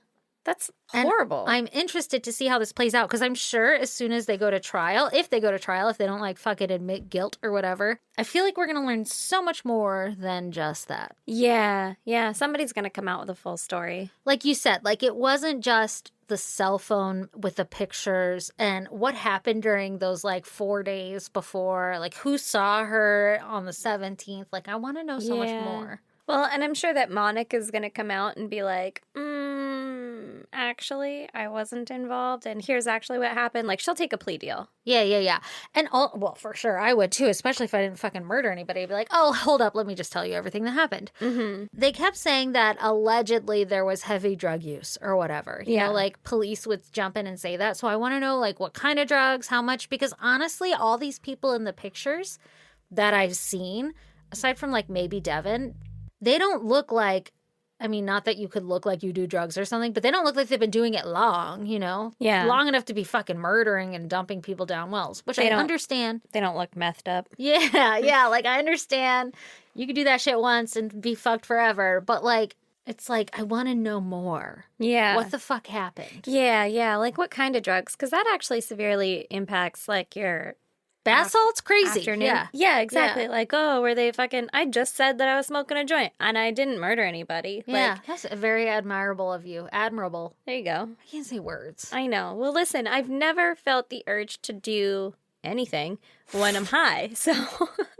That's And horrible. I'm interested to see how this plays out because I'm sure as soon as they go to trial, if they don't like fucking admit guilt or whatever, I feel like we're going to learn so much more than just that. Yeah. Yeah. Somebody's going to come out with a full story. Like you said, like it wasn't just the cell phone with the pictures and what happened during those like 4 days before, like who saw her on the 17th. Like I want to know so much more. Well, and I'm sure that Monica's going to come out and be like, actually, I wasn't involved, and here's actually what happened. Like, she'll take a plea deal. Yeah. And well, for sure, I would too, especially if I didn't fucking murder anybody. I'd be like, oh, hold up, let me just tell you everything that happened. Mm-hmm. They kept saying that allegedly there was heavy drug use or whatever. You know, like police would jump in and say that. So I want to know, like, what kind of drugs, how much, because honestly, all these people in the pictures that I've seen, aside from like maybe Devin, they don't look like, I mean, not that you could look like you do drugs or something, but they don't look like they've been doing it long, you know? Yeah. Long enough to be fucking murdering and dumping people down wells, which I understand. They don't look methed up. Yeah. Like, I understand you could do that shit once and be fucked forever, but like, it's like, I want to know more. Yeah. What the fuck happened? Yeah. Like, what kind of drugs? Because that actually severely impacts, like, your... Bath salt's crazy. Afternoon. Yeah, exactly. Yeah. Like, oh, were they fucking... I just said that I was smoking a joint, and I didn't murder anybody. Yeah, like, that's very admirable of you. Admirable. There you go. I can't say words. I know. Well, listen, I've never felt the urge to do anything when I'm high, so...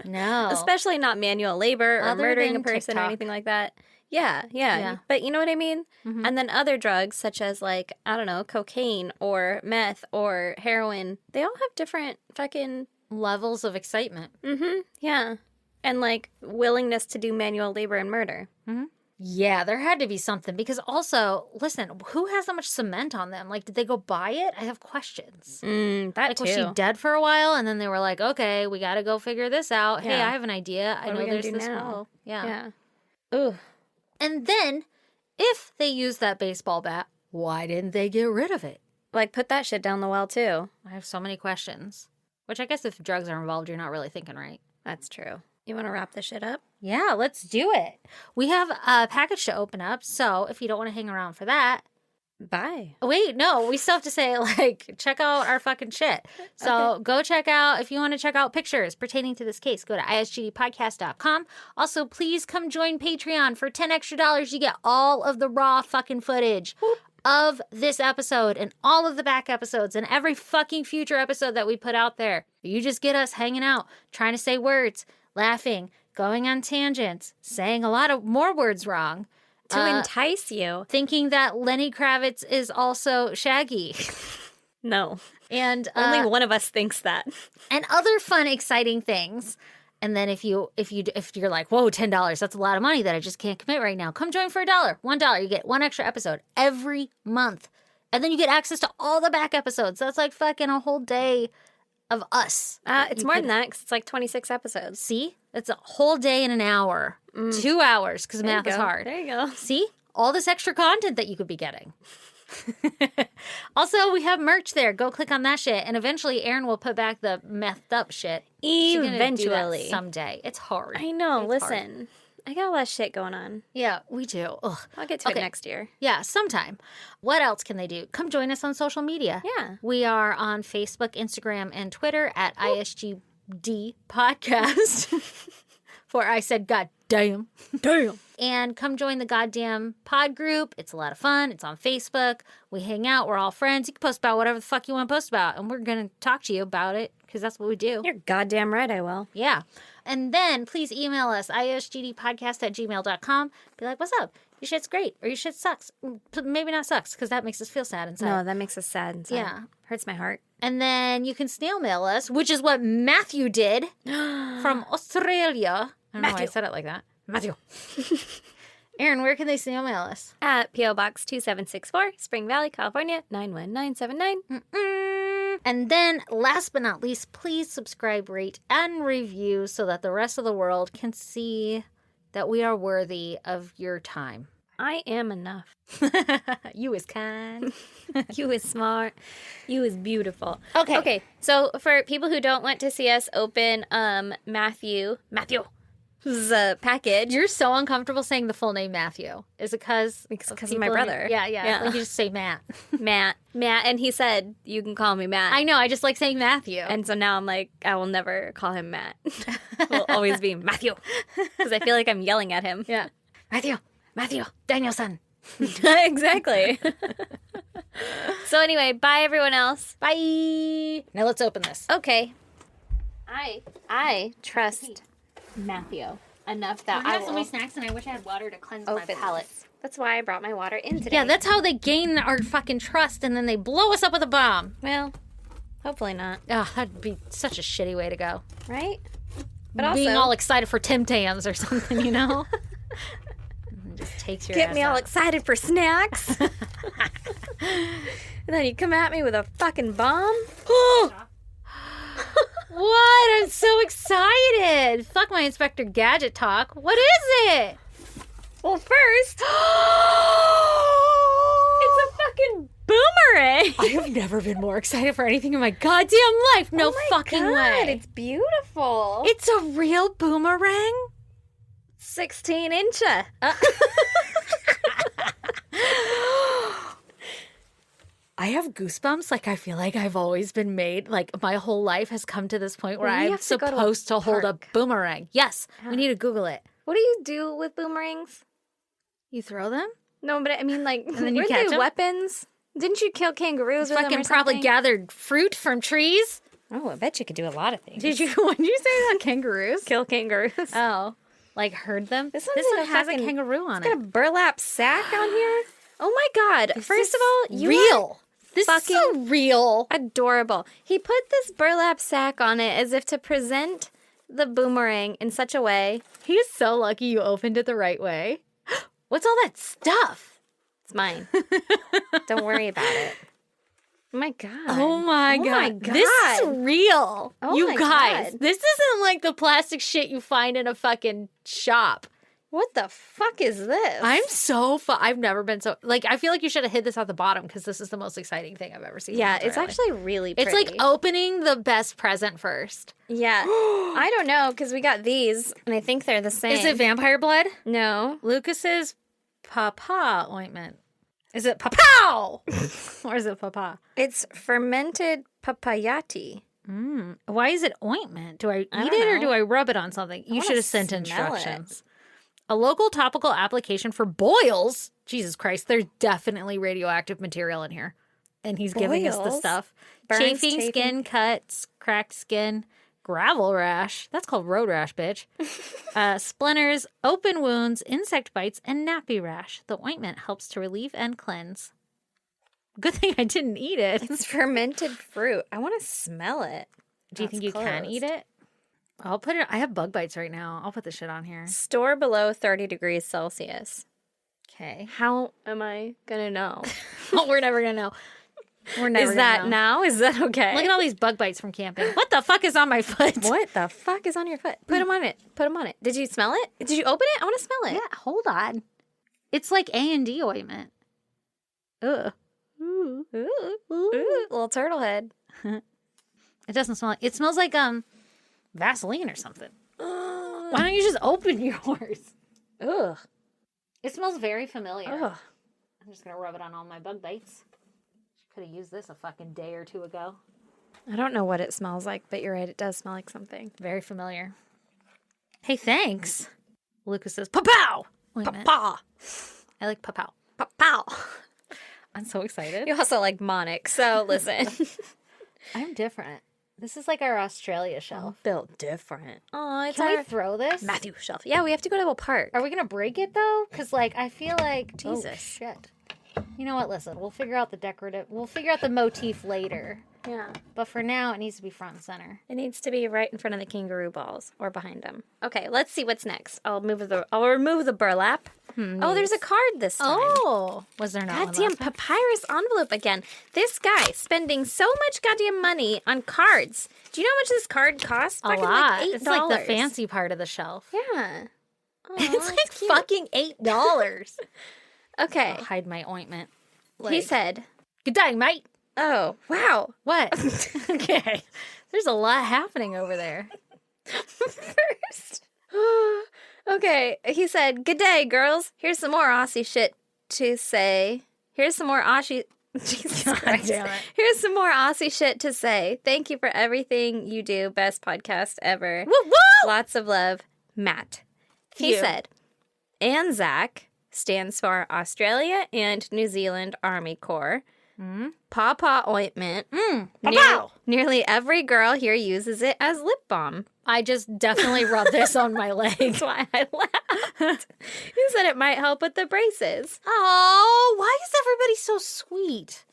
No. Especially not manual labor or Other murdering a than person TikTok. or anything like that. Yeah. But you know what I mean? Mm-hmm. And then other drugs, such as, like, I don't know, cocaine or meth or heroin, they all have different fucking... levels of excitement. Mm-hmm. Yeah. And, like, willingness to do manual labor and murder. Mm-hmm. Yeah, there had to be something. Because also, listen, who has that much cement on them? Like, did they go buy it? I have questions. That like, too. was she dead for a while? And then they were like, okay, we got to go figure this out. Hey, Yeah. I have an idea. I What are know we gonna there's do this now? well. Yeah. Ooh. And then, if they used that baseball bat, why didn't they get rid of it? Like, put that shit down the well, too. I have so many questions. Which I guess if drugs are involved, you're not really thinking right. That's true. You want to wrap this shit up? Yeah, let's do it. We have a package to open up, so if you don't want to hang around for that, Bye. wait, no, we still have to say, like, check out our fucking shit. So go check out, if you want to check out pictures pertaining to this case, go to isgdpodcast.com. Also, please come join Patreon. For $10 extra, you get all of the raw fucking footage of this episode and all of the back episodes and every fucking future episode that we put out there. You just get us hanging out, trying to say words, laughing, going on tangents, saying a lot of more words wrong. To entice you. Thinking that Lenny Kravitz is also Shaggy. No. And Only one of us thinks that. and other fun, exciting things. And then if you're like, whoa, $10, that's a lot of money that I just can't commit right now. Come join for $1. $1, you get one extra episode every month. And then you get access to all the back episodes. That's like fucking a whole day of us. It's more than that because it's like 26 episodes. See? It's a whole day and an hour. 2 hours because math is hard. There you go. See? All this extra content that you could be getting. Also, we have merch there. Go click on that shit. And eventually, Erin will put back the methed up shit. She's gonna do that Eventually. someday. It's hard. I know. It's hard. Listen, I got a lot of shit going on. Yeah, we do. Ugh. I'll get to Okay. it next year. Yeah, sometime. What else can they do? Come join us on social media. Yeah. We are on Facebook, Instagram, and Twitter at ISGD Podcast. For I said, God damn. Damn. And come join the goddamn pod group. It's a lot of fun. It's on Facebook. We hang out. We're all friends. You can post about whatever the fuck you want to post about. And we're going to talk to you about it because that's what we do. You're goddamn right I will. Yeah. And then please email us, isgdpodcast@gmail.com. Be like, what's up? Your shit's great, or your shit sucks. Maybe not sucks, because that makes us feel sad inside. No, that makes us sad inside. Yeah. Hurts my heart. And then you can snail mail us, which is what Matthew did from Australia. I don't know why I said it like that. Matthew. Aaron, where can they snail mail us? At P.O. Box 2764, Spring Valley, California, 91979. And then, last but not least, please subscribe, rate, and review so that the rest of the world can see that we are worthy of your time. I am enough. You is kind. You is smart. You is beautiful. Okay. Okay, so for people who don't want to see us open Matthew's package. You're so uncomfortable saying the full name Matthew. Is it because of my brother. Yeah. Yeah. Like you just say Matt. Matt, and he said, you can call me Matt. I know, I just like saying Matthew. And so now I'm like, I will never call him Matt. It'll always be Matthew. Because I feel like I'm yelling at him. Yeah. Matthew, Danielson. Exactly. So anyway, bye everyone else. Bye. Now let's open this. Okay. I trust Matthew enough that I have so will many snacks and I wish I had water to cleanse my open palate. this. That's why I brought my water in today. Yeah, that's how they gain our fucking trust and then they blow us up with a bomb. Well, hopefully not. Oh, that'd be such a shitty way to go. Right? But also, being all excited for Tim Tams or something, you know? It just takes your get ass me all out. excited for snacks. And then you come at me with a fucking bomb. What? I'm so excited. Fuck my Inspector Gadget talk. What is it? Well, first, it's a fucking boomerang. I have never been more excited for anything in my goddamn life. No fucking way. It's beautiful. It's a real boomerang? 16-incher. I have goosebumps. Like, I feel like I've always been made, like, my whole life has come to this point where Well, we I'm have to go to a supposed to hold a park. boomerang. Yes, we need to Google it. What do you do with boomerangs? You throw them? No, but I mean, like, then you weren't catch they 'em? weapons? Didn't you kill kangaroos with them Fucking or probably something? gathered fruit from trees. Oh, I bet you could do a lot of things. Did you? When you say that, kangaroos? kill kangaroos? Oh, like herd them? This This one's one has a fucking- kangaroo on Got a it. burlap sack on here. Oh my god! First of all, you are real. This is fucking so real. adorable. He put this burlap sack on it as if to present the boomerang in such a way. He's so lucky you opened it the right way. What's all that stuff? It's mine. Don't worry about it. Oh my god. Oh my god. This is real. Oh you my guys, God. this isn't like the plastic shit you find in a fucking shop. What the fuck is this? I'm so I've never been so like I feel like you should have hid this at the bottom because this is the most exciting thing I've ever seen. Yeah, in my it's life. actually really pretty. It's like opening the best present first. Yeah. I don't know, because we got these, and I think they're the same. Is it vampire blood? No. Lucas's papa ointment. Is it papow? Or is it papa? It's fermented papayati. Why is it ointment? Do I eat don't it or know. do I rub it on something? You wanna should have sent smell instructions. A local topical application for boils. Jesus Christ, there's definitely radioactive material in here. And he's giving us the Boils? stuff. Burns, Chafing, chafing? skin cuts, cracked skin, gravel rash. That's called road rash, bitch. Splinters, open wounds, insect bites, and nappy rash. The ointment helps to relieve and cleanse. Good thing I didn't eat it. It's fermented fruit. I want to smell it. Do you think you can eat it? I'll put it. I have bug bites right now. I'll put the shit on here. Store below 30 degrees Celsius. Okay. How am I going to know? Oh, we're never gonna know. We're never. Is that gonna know. now? Is that okay? Look at all these bug bites from camping. What the fuck is on my foot? What the fuck is on your foot? Put them on it. Put them on it. Did you smell it? Did you open it? I want to smell it. Yeah, hold on. It's like A&D ointment. Ugh. Ooh, little turtle head. It doesn't smell like. It smells like Vaseline or something. Why don't you just open yours? Ugh. It smells very familiar. Ugh. I'm just gonna rub it on all my bug bites. Could have used this a fucking day or two ago. I don't know what it smells like, but you're right. It does smell like something. Very familiar. Hey, thanks. Lucas says, "Papow!" ointment. Papa. I like papow. Pow. I'm so excited. You also like Monic, so listen. I'm different. This is like our Australia shelf. Built different. Oh, it's Can we our throw this? Matthew shelf. Yeah, we have to go to a park. Are we gonna break it though? Because like I feel like Jesus. Oh, shit. You know what? Listen, we'll figure out the decorative. We'll figure out the motif later. Yeah. But for now, it needs to be front and center. It needs to be right in front of the kangaroo balls or behind them. Okay, let's see what's next. I'll remove the burlap. Oh, there's a card this time. Oh, was there not? Goddamn papyrus envelope again. This guy spending so much goddamn money on cards. Do you know how much this card costs? A Fucking lot. Like $8. It's like the fancy part of the shelf. Yeah. Aw, It's like cute. fucking $8. Okay. I'll hide my ointment. He said, "Good day, mate." oh, wow. What? Okay. There's a lot happening over there. First. Okay, he said, "Good day, girls. Here's some more Aussie shit to say. Here's some more Aussie." Jesus Christ. damn it. Here's some more Aussie shit to say. Thank you for everything you do. Best podcast ever. Woo woo! Lots of love, Matt. He You. said, ANZAC stands for Australia and New Zealand Army Corps. Paw ointment. Pow-pow! Nearly every girl here uses it as lip balm. I just definitely rubbed this on my leg. That's why I laughed. He said it might help with the braces. Oh, why is everybody so sweet?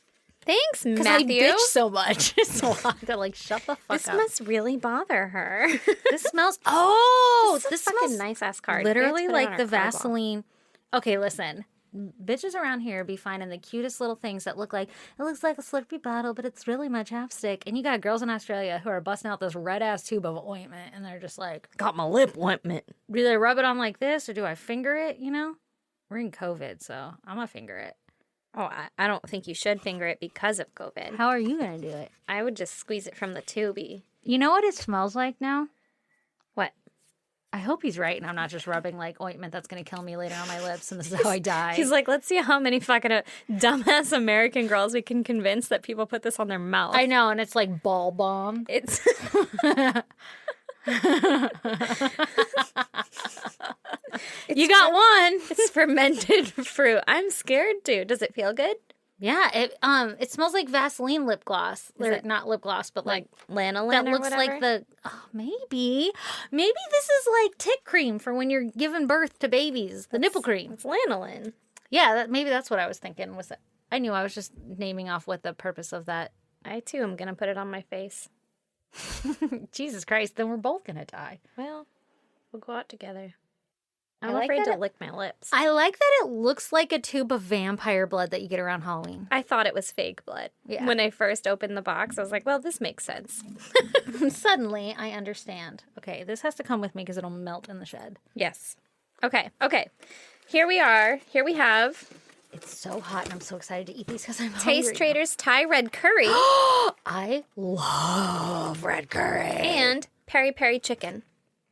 Thanks, Because I Matthew. bitch so much. So I have to like shut the fuck This up. must really bother her. This smells. Oh, This this fucking smells nice ass card. literally We have to put it on like our the card wall. Vaseline. Okay, listen. Bitches around here be finding the cutest little things that look like it looks like a Slurpee bottle, but it's really my chapstick. And you got girls in Australia who are busting out this red ass tube of ointment, and they're just like, Got my lip ointment. do they rub it on like this or do I finger it? You know, we're in COVID, so I'm gonna finger it. Oh, I don't think you should finger it because of COVID. How are you gonna do it? I would just squeeze it from the tubey. You know what it smells like now? What? I hope he's right, and I'm not just rubbing like ointment that's gonna kill me later on my lips, and this is how I die. He's like, let's see how many fucking dumbass American girls we can convince that people put this on their mouth. I know, and it's like ball bomb. It's You got one. it's fermented fruit. I'm scared too. Does it feel good? Yeah, it smells like Vaseline lip gloss. Or it- not lip gloss, but like Lanolin that or looks whatever? like the maybe this is like tit cream for when you're giving birth to babies. The nipple cream. It's lanolin. Yeah, maybe that's what I was thinking. Was that I knew I was just naming off what the purpose of that. I too am gonna put it on my face. Jesus Christ, then we're both gonna die. Well, we'll go out together. I'm like afraid that to it- lick my lips. I like that it looks like a tube of vampire blood that you get around Halloween. I thought it was fake blood. Yeah. When I first opened the box, I was like, well, this makes sense. Suddenly, I understand. Okay, this has to come with me because it'll melt in the shed. Yes. Okay. Here we are. Here we have It's so hot, and I'm so excited to eat these because I'm Taste hungry. Traders Thai Red Curry I love red curry. and Peri Peri Chicken.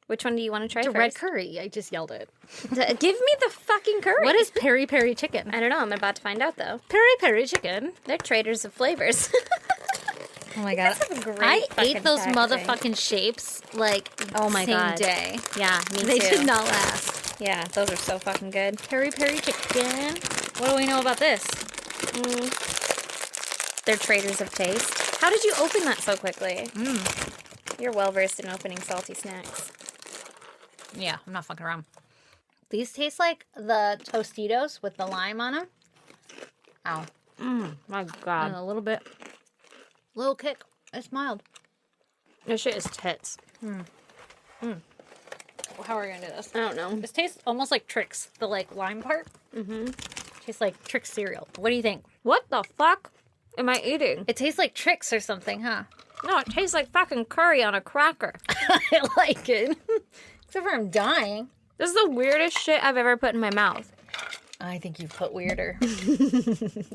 Which one do you want to try The first? red curry. I just yelled it. Give me the fucking curry. What is peri peri chicken? I don't know. I'm about to find out, though. Peri peri chicken. They're traders of flavors. Oh my god! have a great I fucking ate those packaging. motherfucking shapes like Oh my same God. day. Yeah, me They too. did not last. Yeah, those are so fucking good. Peri peri chicken. What do we know about this? They're traders of taste. How did you open that so quickly? You're well versed in opening salty snacks. Yeah, I'm not fucking around. These taste like the Tostitos with the lime on them. Ow. My And God. a little bit. Little kick. It's mild. This shit is tits. How are we gonna do this? I don't know. This tastes almost like Trix. The like lime part. Mm-hmm. Tastes like Trix cereal. What do you think? What the fuck am I eating? It tastes like Trix or something, huh? No, it tastes like fucking curry on a cracker. I like it. Except for I'm dying. This is the weirdest shit I've ever put in my mouth. I think you put weirder.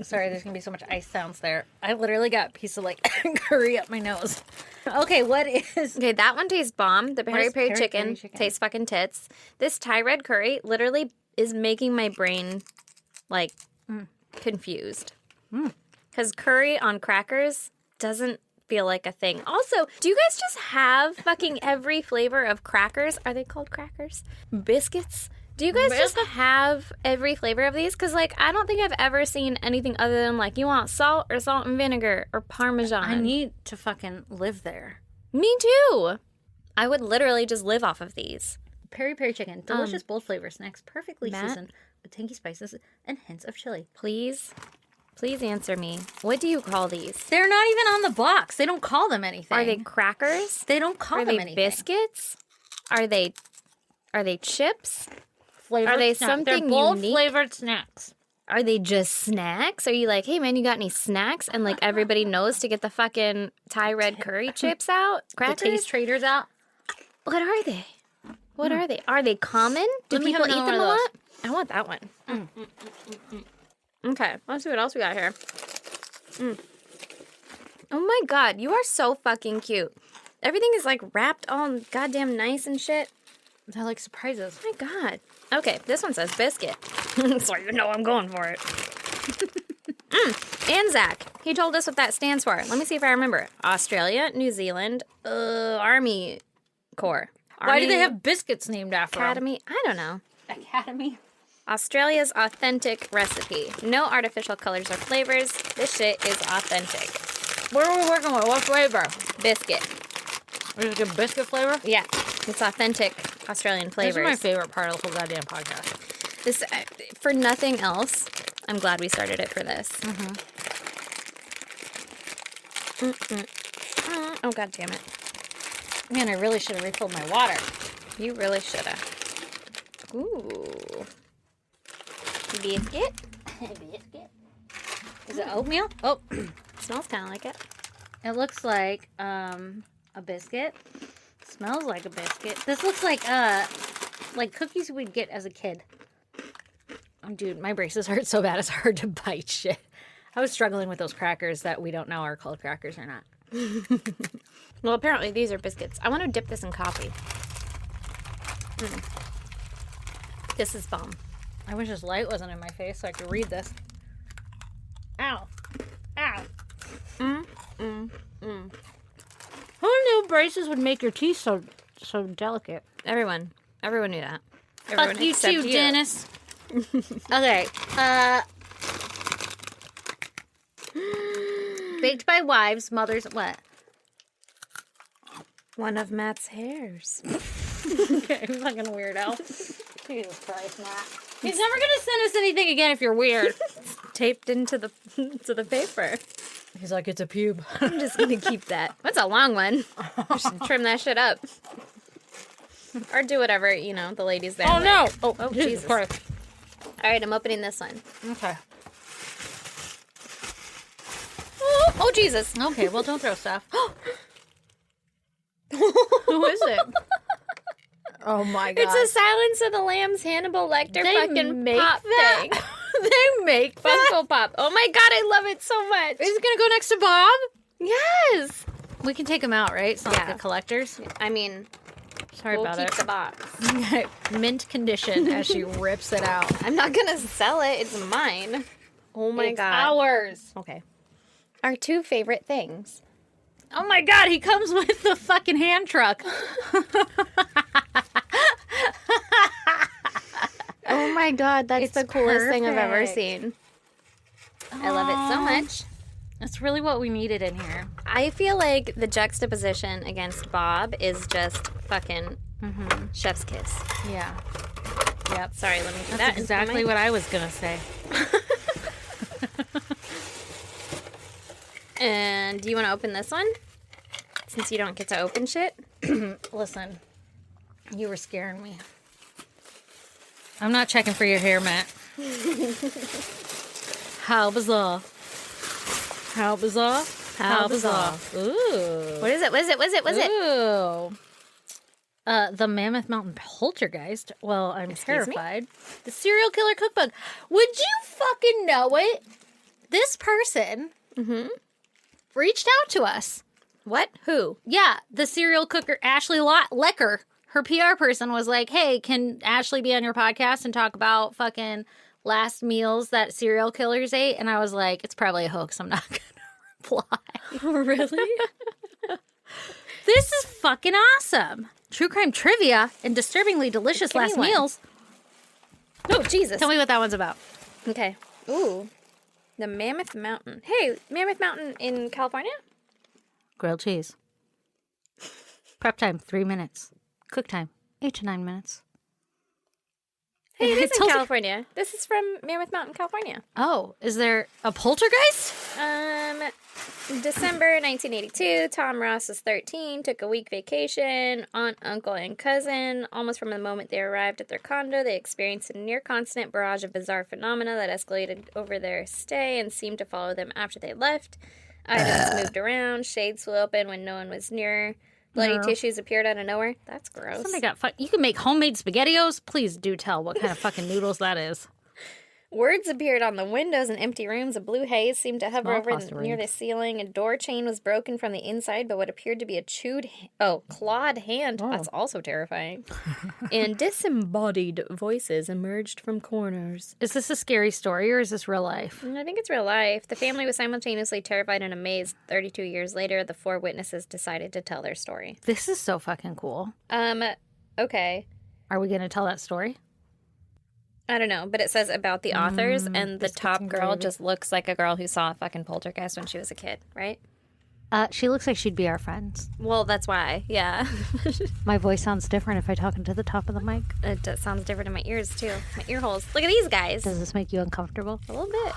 Sorry, there's gonna be so much ice sounds there. I literally got a piece of like curry up my nose. Okay, what is? Okay, that one tastes bomb. The peri is peri peri chicken peri chicken? tastes fucking tits. This Thai red curry literally is making my brain like confused. Because curry on crackers doesn't feel like a thing. Also, do you guys just have fucking every flavor of crackers? Are they called crackers? Biscuits? Do you guys just have every flavor of these? Because, like, I don't think I've ever seen anything other than, like, you want salt or salt and vinegar or Parmesan. I need to fucking live there. Me too. I would literally just live off of these. Peri peri chicken. Delicious, bold flavor snacks. Perfectly Matt? seasoned with tangy spices and hints of chili. Please answer me. What do you call these? They're not even on the box. They don't call them anything. Are they crackers? They don't call Are them they anything. biscuits? Are they chips? Flavored Are they snacks. something They're bold unique? flavored snacks. Are they just snacks? Are you like, hey man, you got any snacks? And like everybody knows to get the fucking Thai red curry chips out? Crackers? The Taste Traders out. What are they? What are they? Are they common? Do Let me people have eat another them a one of lot? I want that one. Okay, let's see what else we got here. Oh my god, you are so fucking cute. Everything is like wrapped all goddamn nice and shit. They're like surprises. Oh my god. Okay, this one says biscuit. So you know I'm going for it. Anzac. He told us what that stands for. Let me see if I remember it. Australia, New Zealand, Army Corps. Why do they Army have biscuits named after them? Academy? I don't know. Academy? Australia's authentic recipe. No artificial colors or flavors. This shit is authentic. What are we working with? What flavor? Biscuit. Is it a biscuit flavor? Yeah, it's authentic Australian flavors. This is my favorite part of the whole goddamn podcast. This, for nothing else, I'm glad we started it for this. Oh, god damn it. Man, I really should have refilled my water. You really should have. Ooh. Biscuit. Biscuit. Is it oatmeal? Oh, Smells kind of like it. it looks like a biscuit. Smells like a biscuit. This looks like cookies we'd get as a kid. Oh, dude, my braces hurt so bad it's hard to bite shit. I was struggling with those crackers that we don't know are called crackers or not. Well, apparently these are biscuits. I want to dip this in coffee. This is bomb. I wish this light wasn't in my face so I could read this. Ow. Ow. Who knew braces would make your teeth so delicate? Everyone knew that. Fuck you except too, Dennis. Okay. Baked by wives, mothers, what? One of Matt's hairs. Okay, fucking weirdo. Jesus Christ, Matt. He's never gonna send us anything again if you're weird. Taped into the to the paper. He's like, it's a pube. I'm just gonna keep that. That's a long one. Just trim that shit up. Or do whatever, the ladies there. Oh, like. no. Oh, Jesus. Christ. All right, I'm opening this one. Okay. Oh, Jesus. Okay, well, don't throw stuff. Who is it? Oh, my God. It's a Silence of the Lambs Hannibal Lecter They fucking make pop that? thing. They make that? Funko Pop. Oh my god, I love it so much. Is it gonna go next to Bob? Yes. We can take them out, right? It's not like Yeah. the collectors. I mean, Sorry we'll about keep it. the box. Mint condition as she rips it out. I'm not gonna sell it. It's mine. Oh my It's god. ours. Okay. Our two favorite things. Oh my God, he comes with the fucking hand truck. Oh my god, that's It's the coolest thing I've ever perfect. seen. I love it so much. That's really what we needed in here. I feel like the juxtaposition against Bob is just fucking chef's kiss. Yeah. Yep. Sorry, let me do That's that. exactly what I was gonna say. And do you want to open this one? Since you don't get to open shit. Listen, you were scaring me. I'm not checking for your hair, Matt. How bizarre. How bizarre. How bizarre. Ooh. What is it? What is it? What is it? What is it? Ooh. The Mammoth Mountain Poltergeist. Well, I'm Excuse me? terrified. The serial killer cookbook. Would you fucking know it? This person reached out to us. What? Who? Yeah, the serial cooker, Ashley Lecker, her PR person was like, hey, can Ashley be on your podcast and talk about fucking last meals that serial killers ate? And I was like, it's probably a hoax. I'm not going to reply. Really? This is fucking awesome. True crime trivia and disturbingly delicious Give me last one. meals. Oh, Jesus. Tell me what that one's about. Okay. Ooh. The Mammoth Mountain. Hey, Mammoth Mountain in California? Grilled cheese. Prep time, 3 minutes. Cook time, 8 to 9 minutes. Hey, it is in tells- California. This is from Mammoth Mountain, California. Oh, is there a poltergeist? December 1982, Tom Ross was 13, took a week vacation. Aunt, uncle, and cousin. Almost from the moment they arrived at their condo, they experienced a near-constant barrage of bizarre phenomena that escalated over their stay and seemed to follow them after they left. Items moved around, shades flew open when no one was near. Bloody tissues appeared out of nowhere. That's gross. Somebody got you can make homemade SpaghettiOs? Please do tell what kind of fucking noodles that is. Words appeared on the windows in empty rooms. A blue haze seemed to hover Small over pasta near the rings. ceiling. A door chain was broken from the inside, but what appeared to be a clawed hand. Oh. That's also terrifying. And disembodied voices emerged from corners. Is this a scary story or is this real life? I think it's real life. The family was simultaneously terrified and amazed. 32 years later, the 4 witnesses decided to tell their story. This is so fucking cool. Okay. Are we going to tell that story? I don't know, but it says about the authors, and the top and girl gravy. just looks like a girl who saw a fucking poltergeist when she was a kid, right? She looks like she'd be our friends. Well, that's why, yeah. My voice sounds different if I talk into the top of the mic. It sounds different in my ears, too. My ear holes. Look at these guys. Does this make you uncomfortable? A little bit.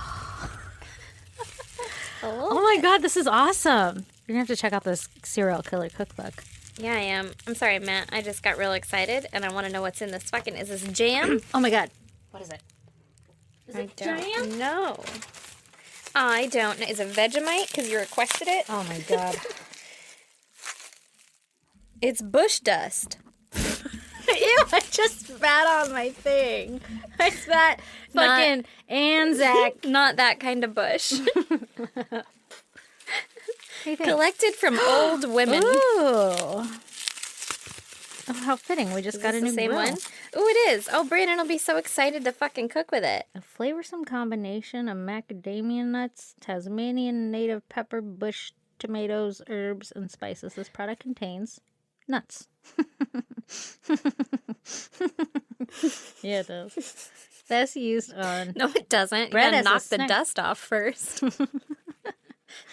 Oh my god, this is awesome. You're going to have to check out this serial killer cookbook. Yeah, I am. I'm sorry, Matt. I just got real excited, and I want to know what's in this fucking... Is this jam? Oh my god. What is it? I don't know. I don't know. Is it Vegemite? Because you requested it? Oh my god. It's bush dust. Ew, I just spat on my thing. I spat fucking Anzac. Not that kind of bush. Hey, thanks. Collected from old women. Ooh. Oh, how fitting. We just got a Is new this the same grill. one? Ooh, it is. Oh, Brandon will be so excited to fucking cook with it. A flavorsome combination of macadamia nuts, Tasmanian native pepper, bush tomatoes, herbs, and spices. This product contains nuts. Yeah, it does. That's used on No, it doesn't. Bread You as gotta a knock the snack. dust off first.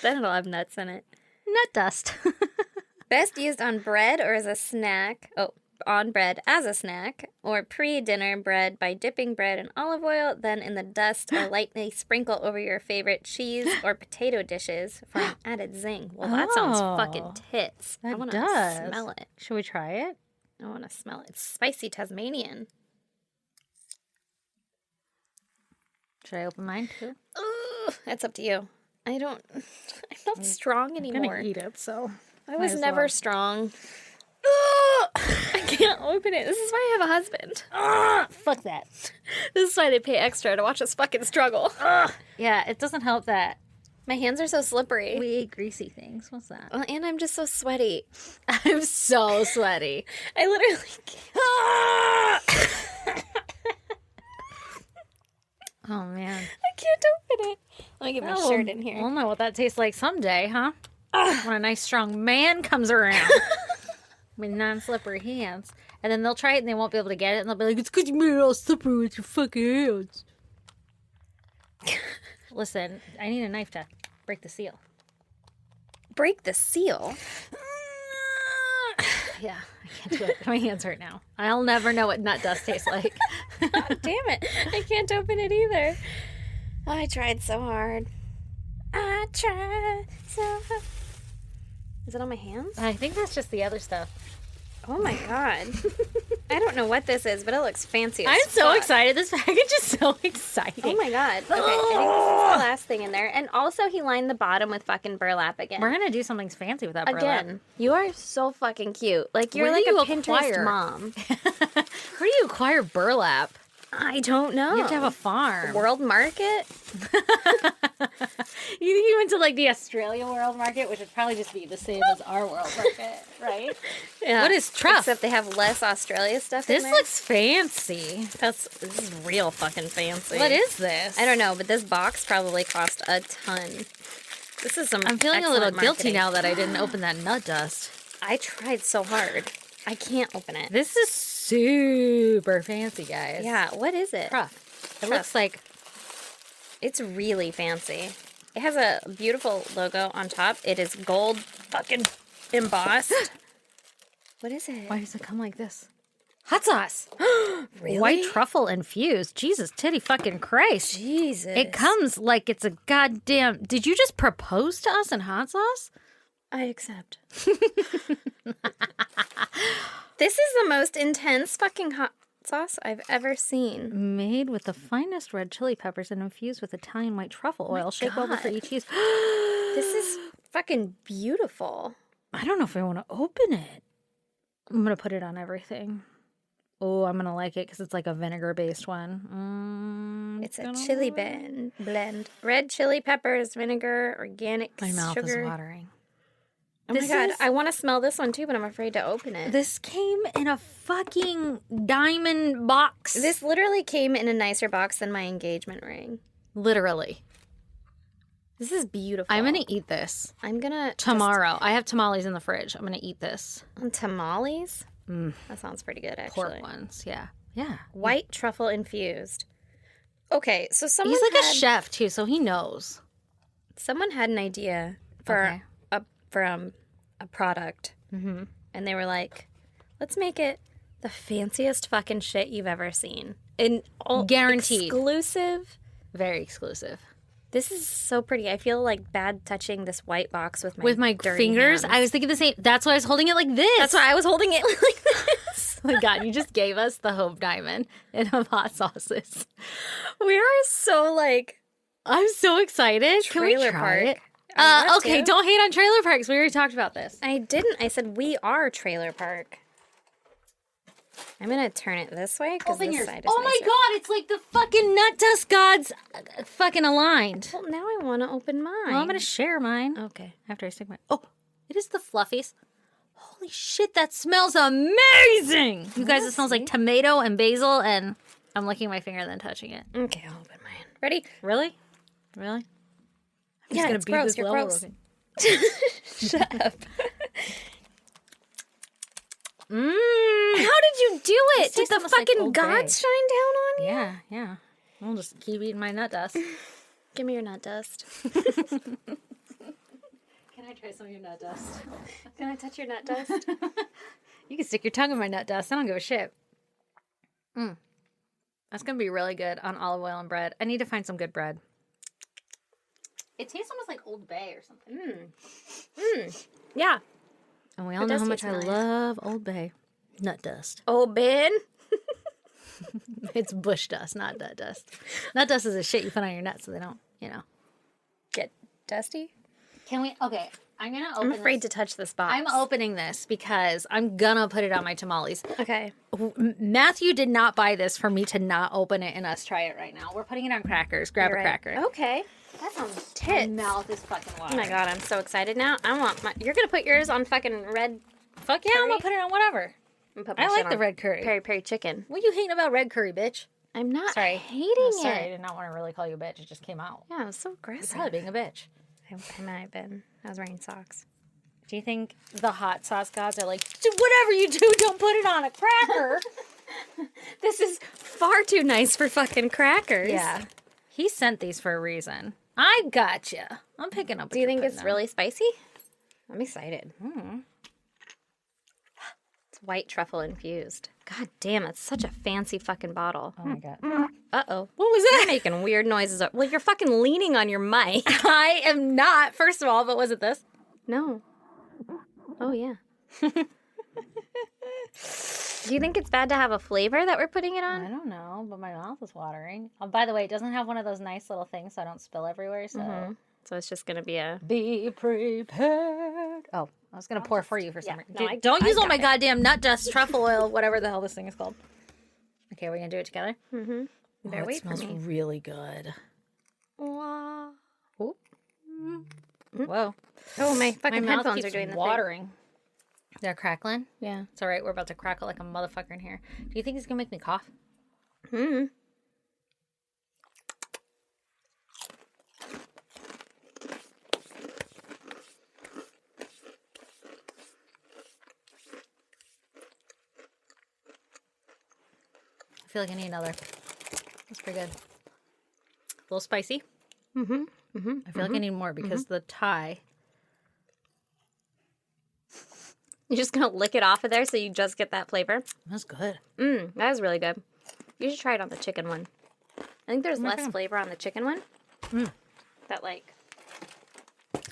Then it'll have nuts in it. nut dust. Best used on bread or as a snack. Oh, on bread as a snack. Or pre-dinner bread by dipping bread in olive oil, then in the dust, or lightly sprinkle over your favorite cheese or potato dishes for an added zing. Well, that sounds fucking tits. I That want to does. smell it. Should we try it? I want to smell it. It's spicy Tasmanian. Should I open mine too? Ugh, that's up to you. I'm not strong I'm anymore. gonna eat it, so I was as never well. strong. I can't open it. This is why I have a husband. fuck that. This is why they pay extra to watch us fucking struggle. Yeah, it doesn't help that My hands are so slippery. we ate greasy things. What's that? Well, and I'm just so sweaty. I'm so sweaty. I literally can't. Oh man. I can't open it. Let me get my shirt in here. We'll know what that tastes like someday, huh? When a nice strong man comes around with non-slippery hands. And then they'll try it and they won't be able to get it. And they'll be like, it's because you made it all slippery with your fucking hands. Listen, I need a knife to break the seal. Break the seal. Yeah, I can't do it. My hands hurt now. I'll never know what nut dust tastes like. God damn it. I can't open it either. Oh, I tried so hard. I tried so hard. Is it on my hands? I think that's just the other stuff. Oh my god. I don't know what this is, but it looks fancy as I'm so fuck. excited. This package is so exciting. Oh my god. Okay, I think this is the last thing in there. And also he lined the bottom with fucking burlap again. We're going to do something fancy with that burlap. Again, you are so fucking cute. Like you're Where like do a you Pinterest acquire? mom. Where do you acquire burlap? I don't know. You have to have a farm. World Market? You think you went to like the Australia World Market, which would probably just be the same as our World Market, right? Yeah. What is truff? Except they have less Australia stuff This in there. looks fancy. This is real fucking fancy. What is this? I don't know, but this box probably cost a ton. This is some I'm feeling a little excellent guilty marketing. now that I didn't open that nut dust. I tried so hard. I can't open it. This is super fancy, guys. Yeah, what is it? Truff. It Truff. looks like It's really fancy. It has a beautiful logo on top. It is gold fucking embossed. What is it? Why does it come like this? Hot sauce. Really? White truffle infused. Jesus, titty fucking Christ. Jesus. It comes like it's a goddamn... Did you just propose to us in hot sauce? I accept. This is the most intense fucking hot sauce I've ever seen. Made with the finest red chili peppers and infused with Italian white truffle oil. Shake well before each use. This is fucking beautiful. I don't know if I want to open it. I'm going to put it on everything. Oh, I'm going to like it because it's like a vinegar-based one. It's a chili blend. Red chili peppers, vinegar, organic My mouth sugar. is watering. Oh my God. I want to smell this one too, but I'm afraid to open it. This came in a fucking diamond box. This literally came in a nicer box than my engagement ring. Literally. This is beautiful. I'm going to eat this I'm going to... tomorrow. I have tamales in the fridge. I'm going to eat this. Tamales? That sounds pretty good, actually. Pork ones. Yeah. Yeah. White truffle infused. Okay, so someone He's like had, a chef too, so he knows. someone had an idea for a product, and they were like, "Let's make it the fanciest fucking shit you've ever seen." And Guaranteed. exclusive. Very exclusive. This is so pretty. I feel like bad touching this white box with my dirty fingers. hands. I was thinking the same. That's why I was holding it like this. That's why I was holding it like this. Oh my God, you just gave us the Hope Diamond in hot sauces. We are so like I'm so excited. Can we Trailer try park. it? I want Okay, to. don't hate on trailer parks. We already talked about this. I didn't. I said we are trailer park. I'm gonna turn it this way because this side is Oh my nicer. God, it's like the fucking nut dust gods fucking aligned. Well, now I want to open mine. Well, I'm going to share mine Okay. after I stick my... Oh, it is the fluffies. Holy shit, that smells amazing. You guys, it smells like tomato and basil, and I'm licking my finger then touching it. Okay, I'll open mine. Ready? Really? Really? I'm Yeah, gonna it's beat gross. this You're level gross. open. Shut up. Mmm. How did you do it? This Did tastes the almost like fucking Old gods Bay. shine down on you? Yeah, yeah. I'll just keep eating my nut dust. Give me your nut dust. Can I try some of your nut dust? Can I touch your nut dust? You can stick your tongue in my nut dust. I don't give a shit. That's going to be really good on olive oil and bread. I need to find some good bread. It tastes almost like Old Bay or something. Yeah. And we all It know does how much taste I nice. love Old Bay. Nut dust. Oh, Ben. It's bush dust, not nut dust. Nut dust is a shit you put on your nuts so they don't, Get dusty? Can we? Okay, I'm going to open I'm afraid to touch this box. I'm opening this because I'm going to put it on my tamales. Okay. Matthew did not buy this for me to not open it and us try it right now. We're putting it on crackers. Grab You're a right. cracker. Okay. That sounds My tits. mouth is fucking Oh watering. my God, I'm so excited now. I want my... You're going to put yours on fucking red... Fuck yeah, I'm going to put it on whatever. and put my I shit like the on red curry. Peri peri chicken. What are you hating about red curry, bitch? I'm not Sorry. hating Oh, sorry, I it. did not want to really call you a bitch. It just came out. Yeah, it was so You're aggressive. probably being a bitch. I might have been. I was wearing socks. Do you think the hot sauce gods are like, whatever you do, don't put it on a cracker? This is far too nice for fucking crackers. Yeah. He sent these for a reason. I gotcha. I'm picking up. Do you think it's really spicy? I'm excited. It's white truffle infused. God damn, it's such a fancy fucking bottle. Oh my God. Uh-oh. What was You're that? making weird noises. Well, you're fucking leaning on your mic. I am not, first of all, but was it this? No. Oh, yeah. Do you think it's bad to have a flavor that we're putting it I on? don't know, but my mouth is watering. Oh, by the way, it doesn't have one of those nice little things so I don't spill everywhere, so So it's just going to be a... be prepared. Oh, I was going to pour for you for some reason. no, Dude, don't use all got my it. goddamn nut dust, truffle oil, whatever the hell this thing is called. Okay, we're going to do it together? Mm-hmm. Better it wait for smells me. really good. Wow. Ooh. Whoa. Oh, my My fucking mouth headphones keeps are doing the thing. watering. They're crackling? Yeah. It's all right. We're about to crackle like a motherfucker in here. Do you think he's going to make me cough? Hmm. I feel like I need another. That's pretty good. A little spicy. Mm-hmm. Mm-hmm. I feel like I need more because the Thai. You're just going to lick it off of there so you just get that flavor. That's good. That is really good. You should try it on the chicken one. I think there's less flavor on the chicken one. That, like...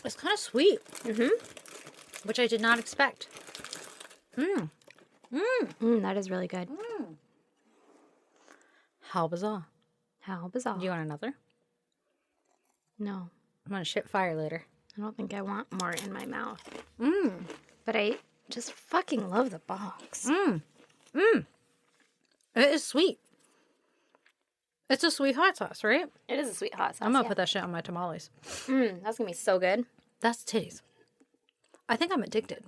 It's kind of sweet. Which I did not expect. That is really good. How bizarre. How bizarre. Do you want another? No. I'm going to shit fire later. I don't think I want more in my mouth. But I just fucking love the box. It is sweet. It's a sweet hot sauce, right? It is a sweet hot sauce. I'm going to put that shit on my tamales. That's going to be so good. That's titties. I think I'm addicted.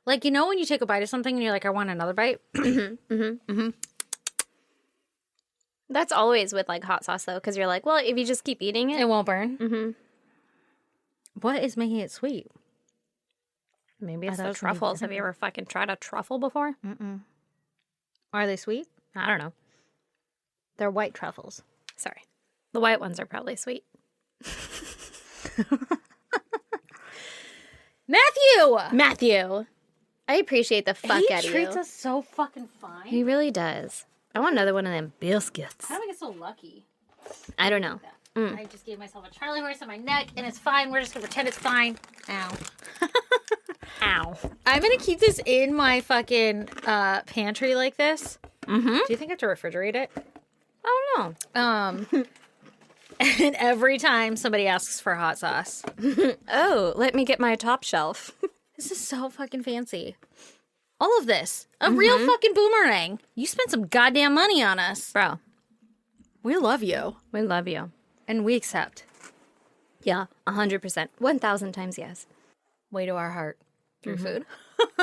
Like, you know when you take a bite of something and you're like, I want another bite? That's always with, like, hot sauce, though, because you're like, well, if you just keep eating it. It won't burn. What is making it sweet? Maybe it's The those truffles. Have you ever fucking tried a truffle before? Are they sweet? I don't know. They're white truffles. Sorry. The white ones are probably sweet. Matthew! I appreciate the fuck out of you. He treats us so fucking fine. He really does. I want another one of them biscuits. How do I get so lucky? I don't know. I just gave myself a Charlie horse on my neck, and it's fine. We're just going to pretend it's fine. Ow. Ow. I'm going to keep this in my fucking pantry like this. Do you think I have to refrigerate it? I don't know. And every time somebody asks for hot sauce. Oh, let me get my top shelf. This is so fucking fancy. All of this. A real fucking boomerang. You spent some goddamn money on us. Bro, We love you. we love you. And we accept. Yeah, 100%. 1,000 times yes. Way to our heart. Through food.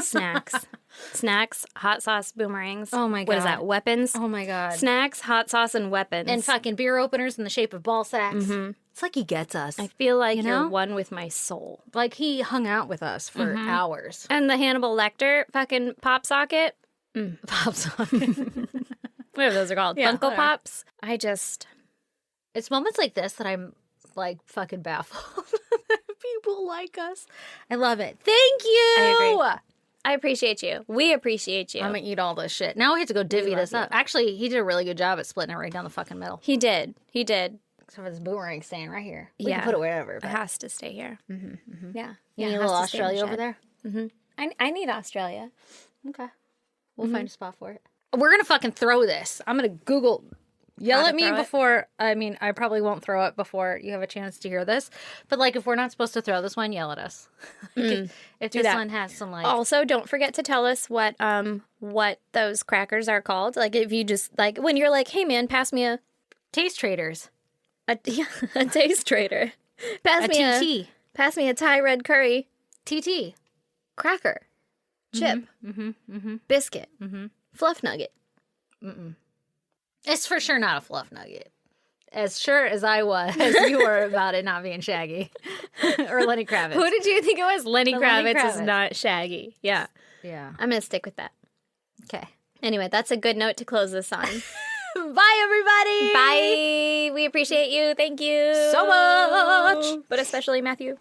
Snacks. Snacks, hot sauce, boomerangs. Oh my What is God. that? Weapons? Oh my God. Snacks, hot sauce, and weapons. And fucking beer openers in the shape of ball sacks. It's like he gets us. I feel like You you're know? one with my soul. Like he hung out with us for hours. And the Hannibal Lecter fucking pop socket. Pops on. Whatever those are called. Yeah, Funko whatever. Pops. I just... It's moments like this that I'm like fucking baffled. People like us. I love it. Thank you. I agree. I appreciate you. We appreciate you. I'm gonna eat all this shit. Now we have to go divvy love this up. Actually, he did a really good job at splitting it right down the fucking middle. He did. He did. Except for this boomerang staying right here. We Yeah. can put it wherever. It But has to stay here. Yeah. you need it a has little to stay in the Australia over shed. there? I need Australia. Okay. We'll find a spot for it. We're gonna fucking throw this. I'm gonna Google. Yell How to at me throw it? before. I mean, I probably won't throw it before you have a chance to hear this. But like, if we're not supposed to throw this one, yell at us. If this that. one has some like, Also, don't forget to tell us what those crackers are called. Like if you just like when you're like, "Hey man, pass me taste traders, a taste trader. Pass a me TT, pass me a Thai red curry TT. cracker, chip, biscuit, fluff nugget." It's for sure not a fluff nugget. As sure as I was, you were about it not being Shaggy or Lenny Kravitz. Who did you think it was? Lenny Lenny Kravitz is Kravitz. not Shaggy. Yeah. Yeah. I'm going to stick with that. Okay. Anyway, that's a good note to close this on. Bye, everybody. Bye. We appreciate you. Thank you So much. But especially Matthew.